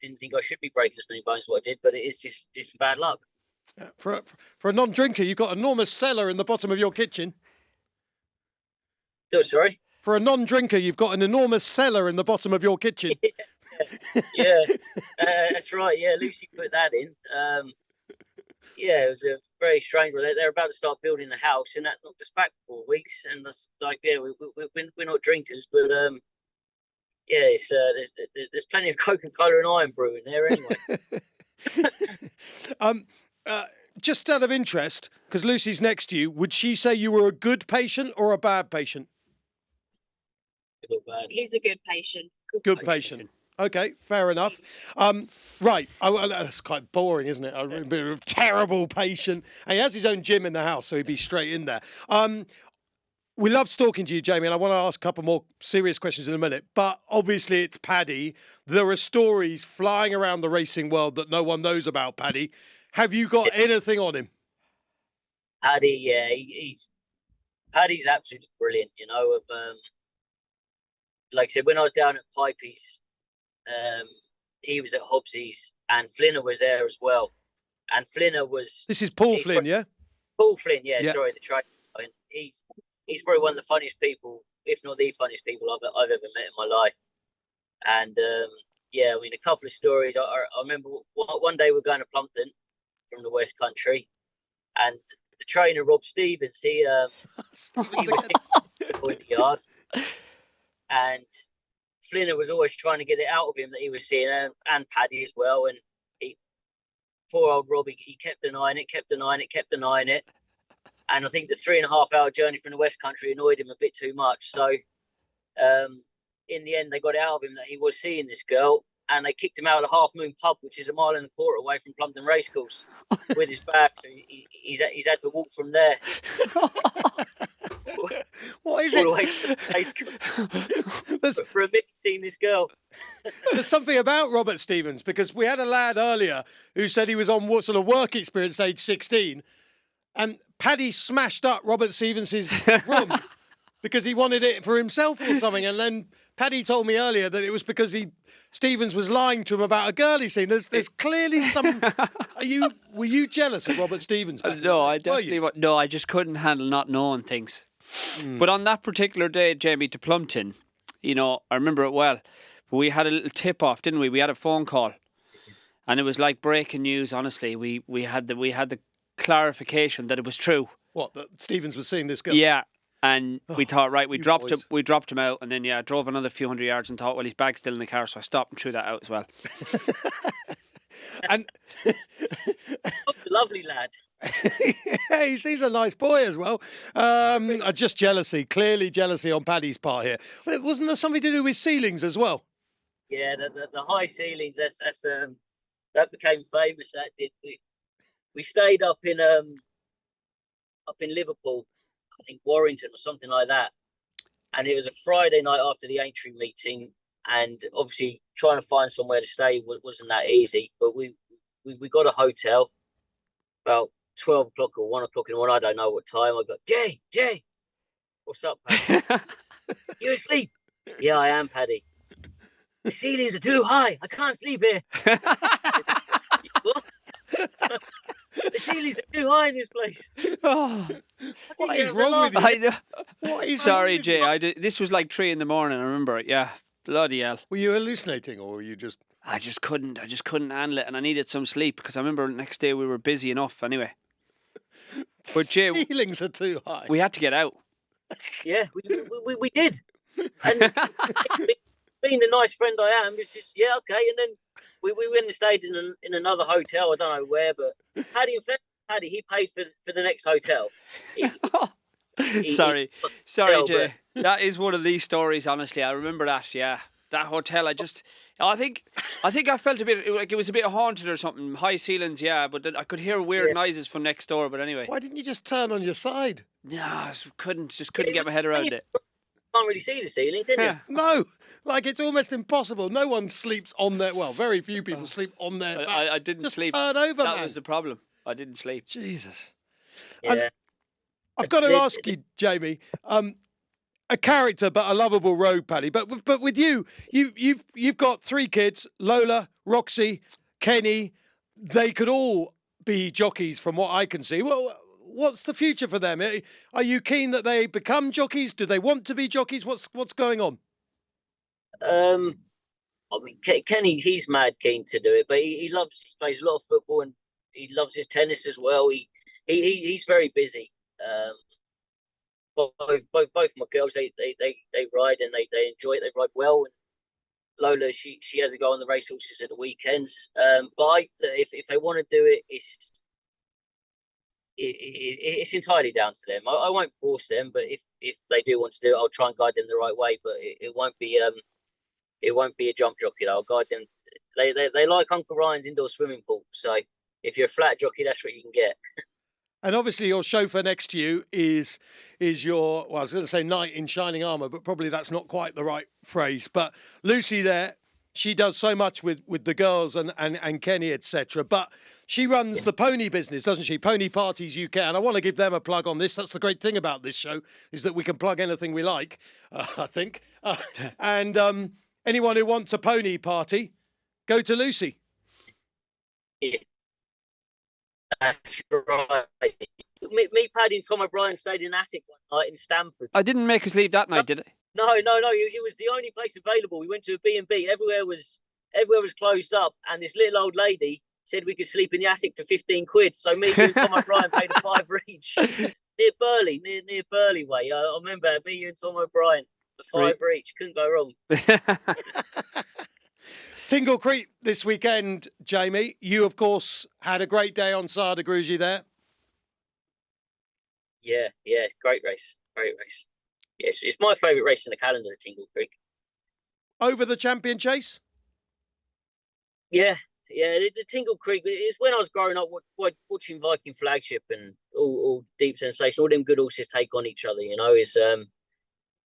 didn't think I should be breaking as many bones as what I did, but it is just bad luck. For a non-drinker, you've got an enormous cellar in the bottom of your kitchen. So sorry. For a non-drinker, you've got an enormous cellar in the bottom of your kitchen. Yeah, that's right. Yeah, Lucy put that in. Yeah, it was a very strange one. They're about to start building the house, and that knocked us back 4 weeks. And that's like, yeah, we're not drinkers, but yeah, it's there's plenty of Coca-Cola and Iron Brew in there anyway. Just out of interest, because Lucy's next to you, would she say you were a good patient or a bad patient? He's a good patient. Good patient. Okay, fair enough. Right, that's quite boring, isn't it? A terrible patient. And he has his own gym in the house, so he'd be straight in there. We love talking to you, Jamie, and I want to ask a couple more serious questions in a minute. But obviously, it's Paddy. There are stories flying around the racing world that no one knows about Paddy. Have you got anything on him? Paddy, yeah, Paddy's absolutely brilliant. You know, like I said, when I was down at Pipey's, he was at Hobbsy's, and Flinner was there as well. And Flinner was. This is Paul Flynn, yeah. Paul Flynn, yeah. Sorry, the trainer. He's probably one of the funniest people, if not the funniest people I've ever met in my life. And yeah, I mean, a couple of stories. I remember one day we're going to Plumpton from the West Country, and the trainer Rob Stevens, he was in the yard, and Flinner was always trying to get it out of him that he was seeing, and Paddy as well. And poor old Rob, he kept denying it. And I think the 3.5 hour journey from the West Country annoyed him a bit too much. So In the end, they got it out of him that he was seeing this girl, and they kicked him out of the Half Moon pub, which is 1.25 miles away from Plumpton Racecourse, with his bag. So he's had to walk from there. What is all it? the way to the racecourse for a bit seeing this girl. There's something about Robert Stevens, because we had a lad earlier who said he was on what sort of work experience age 16, and Paddy smashed up Robert Stevens's room because he wanted it for himself or something, and then Paddy told me earlier that it was because Stevens was lying to him about a girl he'd seen. There's clearly some. Were you jealous of Robert Stevens? No, I definitely was. No, I just couldn't handle not knowing things. But on that particular day, Jamie, to Plumpton, I remember it well. We had a little tip off, didn't we? We had a phone call, and it was like breaking news. Honestly, we had the clarification that it was true. What, that Stevens was seeing this girl? Yeah. And we thought, right, we dropped him out, and then drove another few hundred yards and thought, well, his bag's still in the car, so I stopped and threw that out as well. And lovely lad. Yeah, he seems a nice boy as well. Just clearly jealousy on Paddy's part here. Well, wasn't there something to do with ceilings as well? Yeah, the high ceilings. That became famous. That did. We stayed up in Liverpool, I think Warrington or something like that, and it was a Friday night after the Aintree meeting, and obviously trying to find somewhere to stay wasn't that easy. But we got a hotel about 12 o'clock or 1 o'clock in the morning. I don't know what time. I got Jay, what's up, Paddy? You asleep? Yeah, I am, Paddy. The ceilings are too high. I can't sleep here. What? The ceilings are too high in this place. Oh, what is wrong with you? I know. What is Sorry, Jay. This was like 3 a.m. I remember it. Yeah, bloody hell. Were you hallucinating, or were you just? I just couldn't handle it, and I needed some sleep because I remember the next day we were busy enough anyway. But Jay, ceilings are too high. We had to get out. Yeah, we did. And being the nice friend I am, it's just okay. And then we went and stayed in another hotel. I don't know where, but Paddy, he paid for the next hotel. Sorry, Jay. That is one of these stories. Honestly, I remember that. Yeah, that hotel. I think I felt a bit like it was a bit haunted or something. High ceilings, yeah, but I could hear weird noises from next door. But anyway, why didn't you just turn on your side? No, I couldn't get my head around it. Can't really see the ceiling, can you? No, like it's almost impossible. No one sleeps on their. Well, very few people sleep on their back. I didn't just sleep. Turn over, that man. was the problem. I didn't sleep. Jesus. Yeah. I've got to ask you, Jamie. A character, but a lovable rogue, Paddy. But with you've got 3 kids: Lola, Roxy, Kenny. They could all be jockeys, from what I can see. Well, what's the future for them? Are you keen that they become jockeys? Do they want to be jockeys? What's going on? I mean, Kenny, he's mad keen to do it, but he plays a lot of football, and he loves his tennis as well. He's very busy. Both my girls, they ride, and they enjoy it. They ride well. And Lola, she has a go on the racehorses at the weekends. But if they want to do it, it's entirely down to them. I won't force them, but if they do want to do it, I'll try and guide them the right way. But it won't be a jump jockey. I'll guide them. They like Uncle Ryan's indoor swimming pool. So if you're a flat jockey, that's what you can get. And obviously your chauffeur next to you is your, well, I was going to say knight in shining armour, but probably that's not quite the right phrase. But Lucy there, she does so much with the girls and Kenny, etc. But she runs the pony business, doesn't she? Pony Parties UK. And I want to give them a plug on this. That's the great thing about this show, is that we can plug anything we like, I think. And anyone who wants a pony party, go to Lucy. Yeah. That's right. Me, Paddy, and Tom O'Brien stayed in attic one night in Stamford. I didn't make us leave that night, did I? No. It was the only place available. We went to a B&B. Everywhere was closed up, and this little old lady said we could sleep in the attic for 15 quid. So me and Tom O'Brien paid a £5 each near Burley, near Burley way. I remember me, you, and Tom O'Brien for £5 each. Couldn't go wrong. Tingle Creek this weekend, Jamie. You, of course, had a great day on Sire De Grugy there. Yeah, great race. yes, it's my favourite race in the calendar, the Tingle Creek. Over the Champion Chase? Yeah, the Tingle Creek is when I was growing up watching Viking Flagship and all Deep Sensation, all them good horses take on each other. Is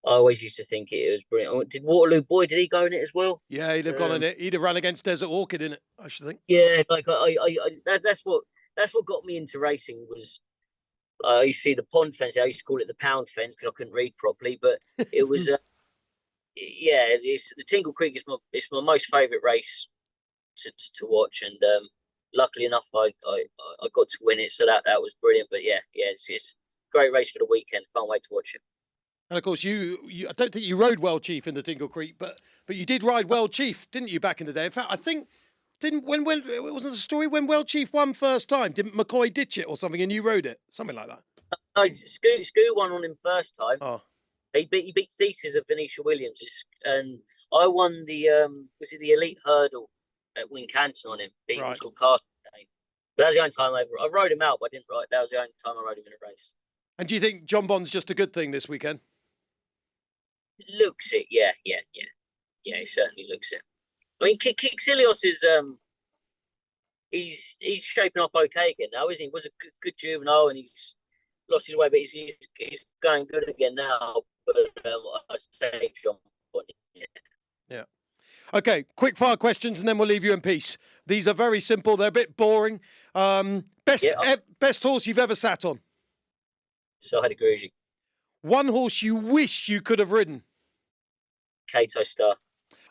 I always used to think it was brilliant. Did Waterloo Boy? Did he go in it as well? Yeah, he'd have gone in it. He'd have run against Desert Orchid in it, I should think. Yeah, like that's what got me into racing was. I used to see the pond fence. I used to call it the pound fence because I couldn't read properly, but it was. It's the Tingle Creek is my most favourite race to watch, and luckily enough, I got to win it, so that was brilliant. But it's a great race for the weekend. Can't wait to watch it. And of course, you I don't think you rode Well Chief in the Tingle Creek, but you did ride Well Chief, didn't you, back in the day? In fact, I think when it wasn't the story when Well Chief won first time, didn't McCoy ditch it or something, and you rode it, something like that? No, Scoo won on him first time. Oh, he beat Thesis of Venetia Williams, and I won the was it the Elite Hurdle at Wincanton on him, beating right. Scott Carter. But that was the only time I rode him out, but I didn't ride. That was the only time I rode him in a race. And do you think Jonbon's just a good thing this weekend? Looks it, yeah. He certainly looks it. I mean, Kixilios is he's shaping up okay again now, isn't he? He was a good juvenile, and he's lost his way, but he's going good again now. But I say Jonbon, yeah. Okay, quick fire questions, and then we'll leave you in peace. These are very simple. They're a bit boring. Best horse you've ever sat on? Sire De Grugy. One horse you wish you could have ridden? Kato Star.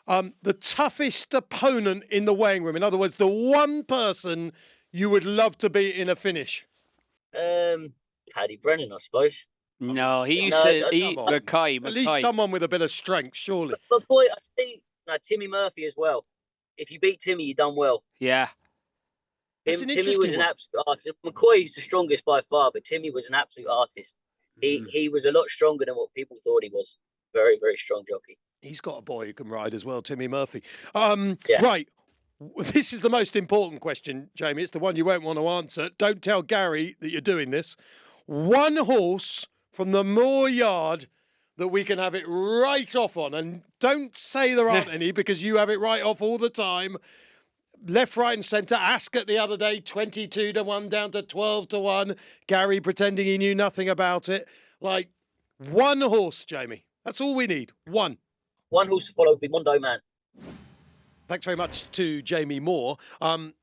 The toughest opponent in the weighing room. In other words, the one person you would love to beat in a finish. Paddy Brennan, I suppose. No, McKay. At least someone with a bit of strength, surely. But boy, I think Timmy Murphy as well. If you beat Timmy, you've done well. Yeah. Timmy was an absolute artist. McCoy's the strongest by far, but Timmy was an absolute artist. He was a lot stronger than what people thought he was. Very, very strong jockey. He's got a boy who can ride as well, Timmy Murphy. Yeah. Right. This is the most important question, Jamie. It's the one you won't want to answer. Don't tell Gary that you're doing this. One horse from the Moore Yard that we can have it right off on. And don't say there aren't any, because you have it right off all the time. Left, right and centre. Ascot the other day, 22-1 down to 12-1. Gary pretending he knew nothing about it. Like, one horse, Jamie. That's all we need. One. One horse to follow would be Mondo Man. Thanks very much to Jamie Moore.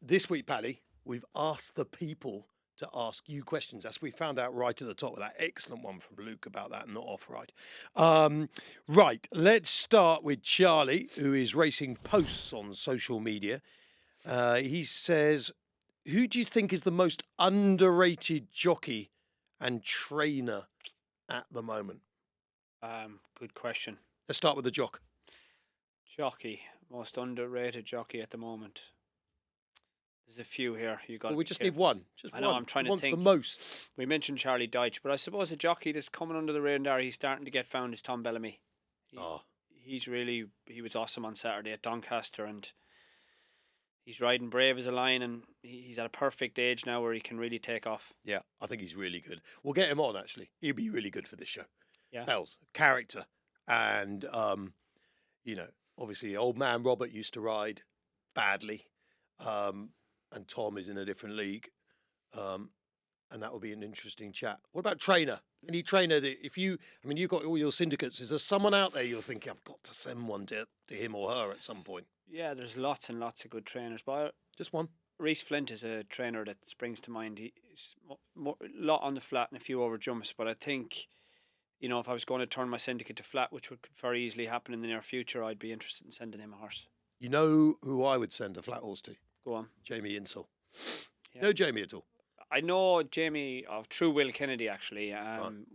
This week, Paddy, we've asked the people to ask you questions. As we found out right at the top with that excellent one from Luke about that not off right. Right, let's start with Charlie, who is racing posts on social media. He says, who do you think is the most underrated jockey and trainer at the moment? Good question. Let's start with the jock. Jockey, most underrated jockey at the moment. There's a few here. We just need one. I know. I'm trying to think. The most. We mentioned Charlie Deitch, but I suppose a jockey that's coming under the radar, he's starting to get found, is Tom Bellamy. He was awesome on Saturday at Doncaster, and he's riding brave as a lion, and he's at a perfect age now where he can really take off. Yeah, I think he's really good. We'll get him on, actually. He'll be really good for this show. Yeah. Bells, character, and, obviously old man Robert used to ride badly, and Tom is in a different league, and that will be an interesting chat. What about trainer? Any trainer that you've got all your syndicates, is there someone out there you're thinking, I've got to send one to him or her at some point? Yeah, there's lots and lots of good trainers, but just one. Reese Flint is a trainer that springs to mind. He's a lot on the flat and a few over jumps, but I think, if I was going to turn my syndicate to flat, which would very easily happen in the near future, I'd be interested in sending him a horse. You know who I would send a flat horse to? Go on. Jamie Insel. Yeah. No Jamie at all? I know Jamie through Will Kennedy, actually.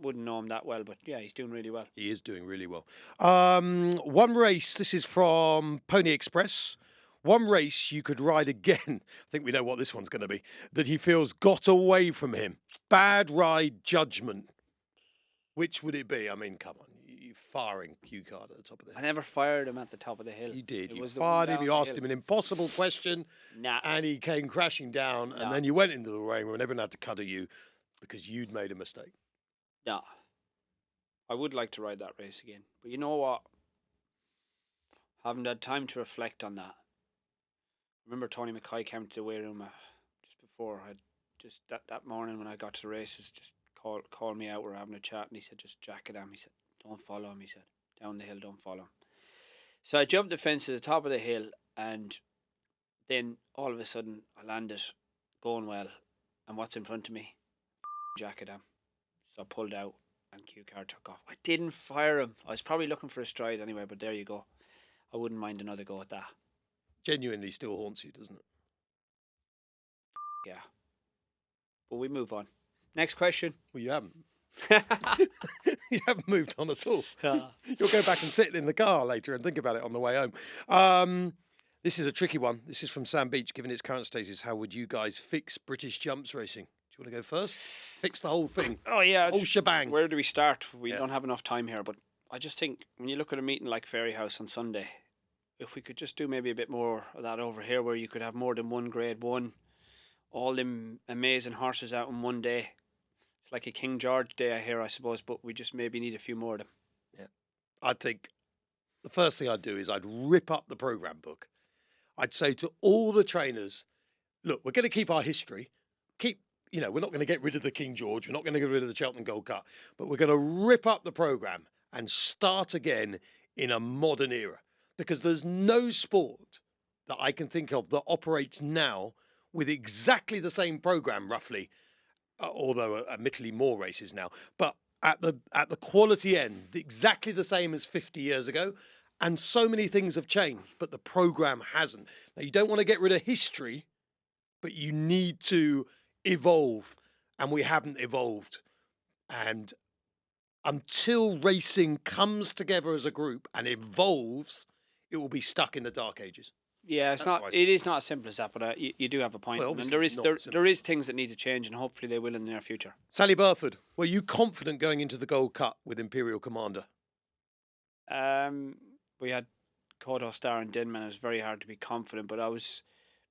Wouldn't know him that well, but yeah, he's doing really well. He is doing really well. One race, this is from Pony Express. One race you could ride again. I think we know what this one's going to be. That he feels got away from him. Bad ride judgment. Which would it be? I mean, come on. You firing cue card at the top of the hill. I never fired him at the top of the hill. You did. You fired him. You asked him an impossible question. Nah. And he came crashing down. Nah. And then you went into the rain room and everyone had to cuddle you because you'd made a mistake. No. I would like to ride that race again. But you know what? Haven't had time to reflect on that. Remember Tony McKay came to the weigh room just before. I just that morning when I got to the races, just called me out. We're having a chat, and he said, "Just jack it him." He said, "Don't follow him." He said, "Down the hill, don't follow him." So I jumped the fence at the top of the hill, and then all of a sudden I landed, going well, and what's in front of me? Jacket him. So I pulled out, and Q Card took off. I didn't fire him. I was probably looking for a stride anyway, but there you go. I wouldn't mind another go at that. Genuinely still haunts you, doesn't it? Yeah. But we move on. Next question. Well, you haven't. You haven't moved on at all. Yeah. You'll go back and sit in the car later and think about it on the way home. This is a tricky one. This is from Sam Beach. Given its current status, how would you guys fix British jumps racing? Do you want to go first? Fix the whole thing. Oh, yeah. Whole shebang. Where do we start? We don't have enough time here, but I just think when you look at a meeting like Ferry House on Sunday, if we could just do maybe a bit more of that over here, where you could have more than one grade one, all them amazing horses out in one day. It's like a King George day, I hear, I suppose, but we just maybe need a few more of them. Yeah. I think the first thing I'd do is I'd rip up the programme book. I'd say to all the trainers, look, we're going to keep our history. We're not going to get rid of the King George. We're not going to get rid of the Cheltenham Gold Cup, but we're going to rip up the programme and start again in a modern era, because there's no sport that I can think of that operates now with exactly the same programme, roughly, although admittedly more races now, but at the quality end, exactly the same as 50 years ago. And so many things have changed, but the programme hasn't. Now, you don't want to get rid of history, but you need to evolve, and we haven't evolved. And until racing comes together as a group and evolves, it will be stuck in the dark ages. Yeah, it is not as simple as that, but you do have a point. Well, and there is things that need to change, and hopefully they will in the near future. Sally Burford, were you confident going into the Gold Cup with Imperial Commander? We had Kodo Star and Denman. It was very hard to be confident, but I was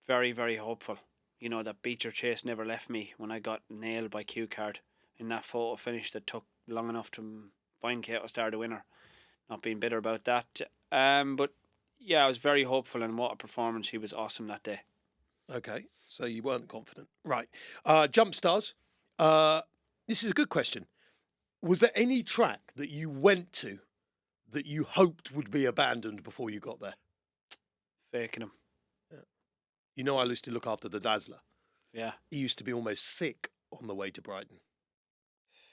very, very hopeful. You know, that Beecher chase never left me when I got nailed by Q Card in that photo finish that took long enough to find Kodo Star the winner. Not being bitter about that. But yeah, I was very hopeful, and what a performance. He was awesome that day. Okay, so you weren't confident. Right. Jump Stars. This is a good question. Was there any track that you went to that you hoped would be abandoned before you got there? Faking him. Yeah. You know, I used to look after the Dazzler. Yeah. He used to be almost sick on the way to Brighton.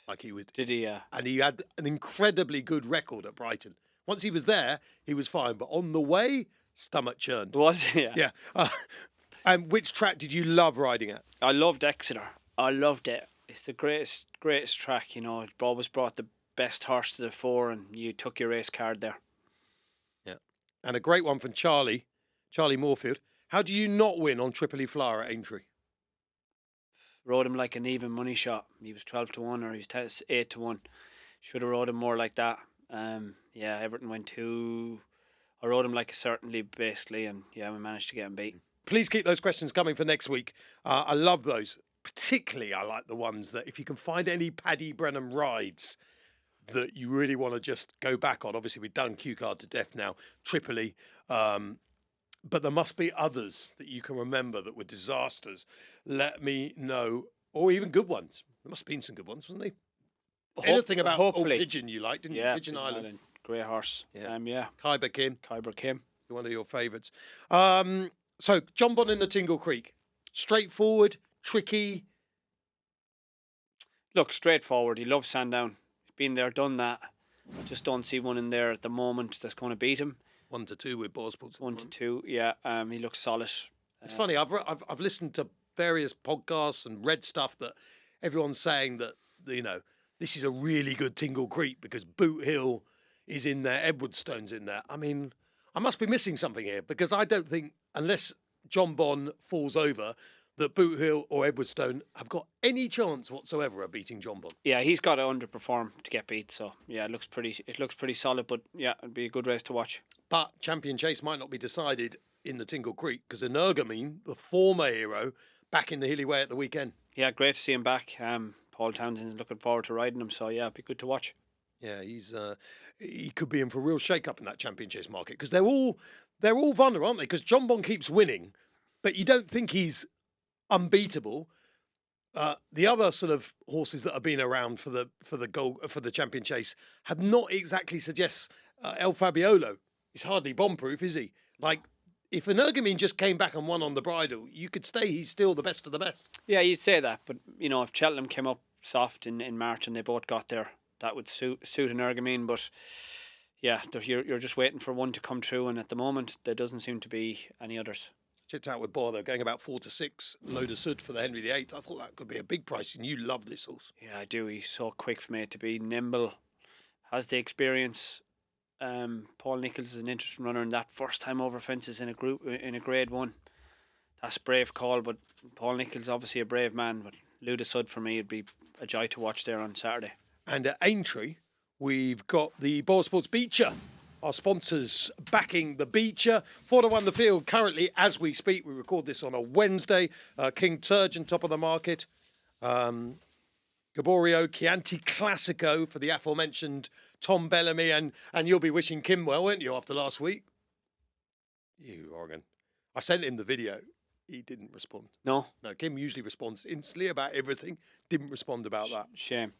Like he would. Did he? Yeah. And he had an incredibly good record at Brighton. Once he was there, he was fine. But on the way, stomach churned. Was he? Yeah. Yeah. And which track did you love riding at? I loved Exeter. I loved it. It's the greatest track, you know. It always brought the best horse to the fore, and you took your race card there. Yeah. And a great one from Charlie Moorfield. How do you not win on Tripoli Flower at Aintree? Rode him like an even money shot. He was 12 to 1 or he was 8 to 1. Should have rode him more like that. Yeah, Everton went 2. I rode him like a certainly, basically, and yeah, we managed to get him beat. Please keep those questions coming for next week. I love those. Particularly, I like the ones that if you can find any Paddy Brennan rides that you really want to just go back on. Obviously, we've done Q Card to death now, Tripoli. But there must be others that you can remember that were disasters. Let me know. Or even good ones. There must have been some good ones, wasn't there? Anything about Old Pigeon you liked, didn't you? Pigeon Island. Great horse. Yeah. Khyber Kim. Kim. One of your favourites. So, Jonbon in the Tingle Creek. Straightforward, tricky. Look, straightforward. He loves Sandown. He's been there, done that. I just don't see one in there at the moment that's going to beat him. 1 to 2 with BoyleSports. 1 to 2, yeah. He looks solid. It's funny. I've listened to various podcasts and read stuff that everyone's saying that this is a really good Tingle Creek because Boot Hill is in there, Edwardstone's in there. I mean, I must be missing something here because I don't think unless Jonbon falls over, that Boot Hill or Edwardstone have got any chance whatsoever of beating Jonbon. Yeah, he's got to underperform to get beat. So yeah, it looks pretty solid. But yeah, it'd be a good race to watch. But Champion Chase might not be decided in the Tingle Creek because Energamine, the former hero, back in the Hilly Way at the weekend. Yeah, great to see him back. Paul Townsend's looking forward to riding him. So yeah, it'd be good to watch. Yeah, he could be in for a real shake-up in that Championship market because they're all vulnerable, aren't they? Because Jonbon keeps winning, but you don't think he's unbeatable. The other sort of horses that have been around for the Champion Chase have not exactly suggest El Fabiolo is hardly bomb-proof, is he? Like, if an Ergamine just came back and won on the bridle, you could say he's still the best of the best. Yeah, you'd say that, but if Cheltenham came up soft in March and they both got there, that would suit an Ergamine. But yeah, you're just waiting for one to come true, and at the moment there doesn't seem to be any others. Chipped out with Boyle, they're going about 4 to 6. Load of Sud for the Henry VIII. I thought that could be a big price, and you love this horse. Yeah, I do. He's so quick for me to be nimble, has the experience. Paul Nicholls is an interesting runner, and that first time over fences in a Grade 1. That's a brave call, but Paul Nicholls obviously a brave man. But Luda Sud for me would be a joy to watch there on Saturday. And at Aintree, we've got the BoyleSports Becher. Our sponsors backing the Becher. 4 to 1 the field currently as we speak. We record this on a Wednesday. King Turgeon top of the market. Gaborio, Chianti Classico for the aforementioned Tom Bellamy. And you'll be wishing Kim well, won't you, after last week? You Oregon. I sent him the video. He didn't respond. No, Kim usually responds instantly about everything. Didn't respond about that. Shame.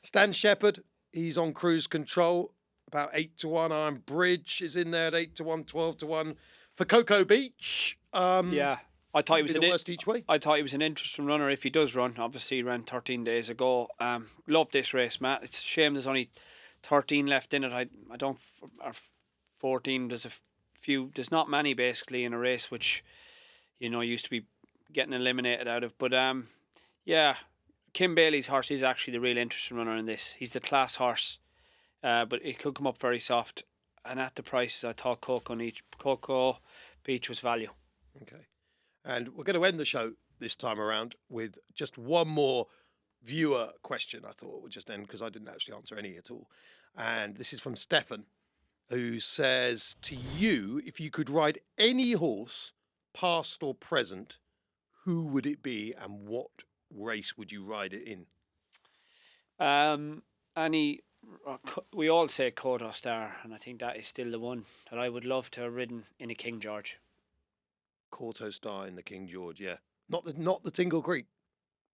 Stan Shepherd, he's on cruise control. About 8 to 1. Unbridled is in there at 8 to 1, 12 to 1 for Cocoa Beach. Yeah, I thought he was the worst each way. I thought he was an interesting runner if he does run. Obviously, he ran 13 days ago. Love this race, Matt. It's a shame there's only 13 left in it. I don't. Or 14. There's a few. There's not many basically in a race which, used to be getting eliminated out of. But yeah, Kim Bailey's horse is actually the real interesting runner in this. He's the class horse. But it could come up very soft, and at the prices I thought Cocoa Beach was value. Okay, and we're going to end the show this time around with just one more viewer question. I thought we'd just end because I didn't actually answer any at all, and this is from Stefan, who says to you, if you could ride any horse, past or present, who would it be, and what race would you ride it in? We all say Kodo Star, and I think that is still the one that I would love to have ridden in a King George. Kodo Star in the King George, yeah. Not the Tingle Creek.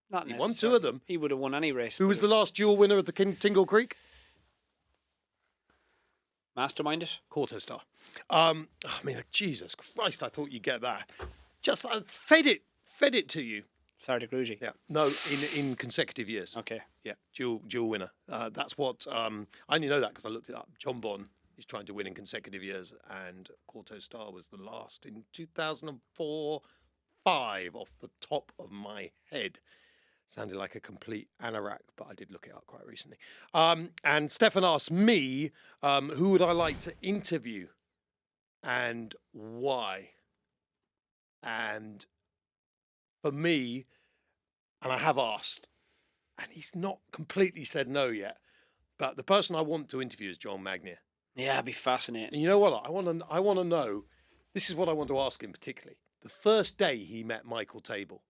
Not He won 2 of them. He would have won any race. Who was the last dual winner of the Tingle Creek? Mastermind it? Kodo Star. Jesus Christ, I thought you'd get that. Just fed it to you. Sire De Grugy. Yeah, no, in consecutive years. Okay. Yeah, dual winner. That's what I only know that because I looked it up. Jonbon is trying to win in consecutive years, and Kodo Star was the last in 2004-5 off the top of my head. Sounded like a complete anorak, but I did look it up quite recently. And Stefan asked me, who would I like to interview, and why? And for me, and I have asked, and he's not completely said no yet, but the person I want to interview is John Magnier. Yeah, it'd be fascinating. And you know what? I want to know, this is what I want to ask him particularly. The first day he met Michael Table.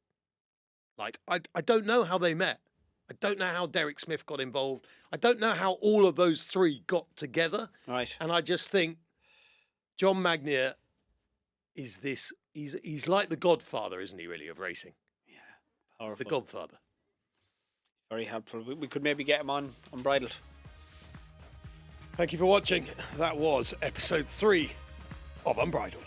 Like, I don't know how they met. I don't know how Derek Smith got involved. I don't know how all of those three got together. Right. And I just think John Magnier is this. He's like the godfather, isn't he, really, of racing? Yeah, powerful. He's the godfather. Very helpful. We could maybe get him on Unbridled. Thank you for watching. That was episode 3 of Unbridled.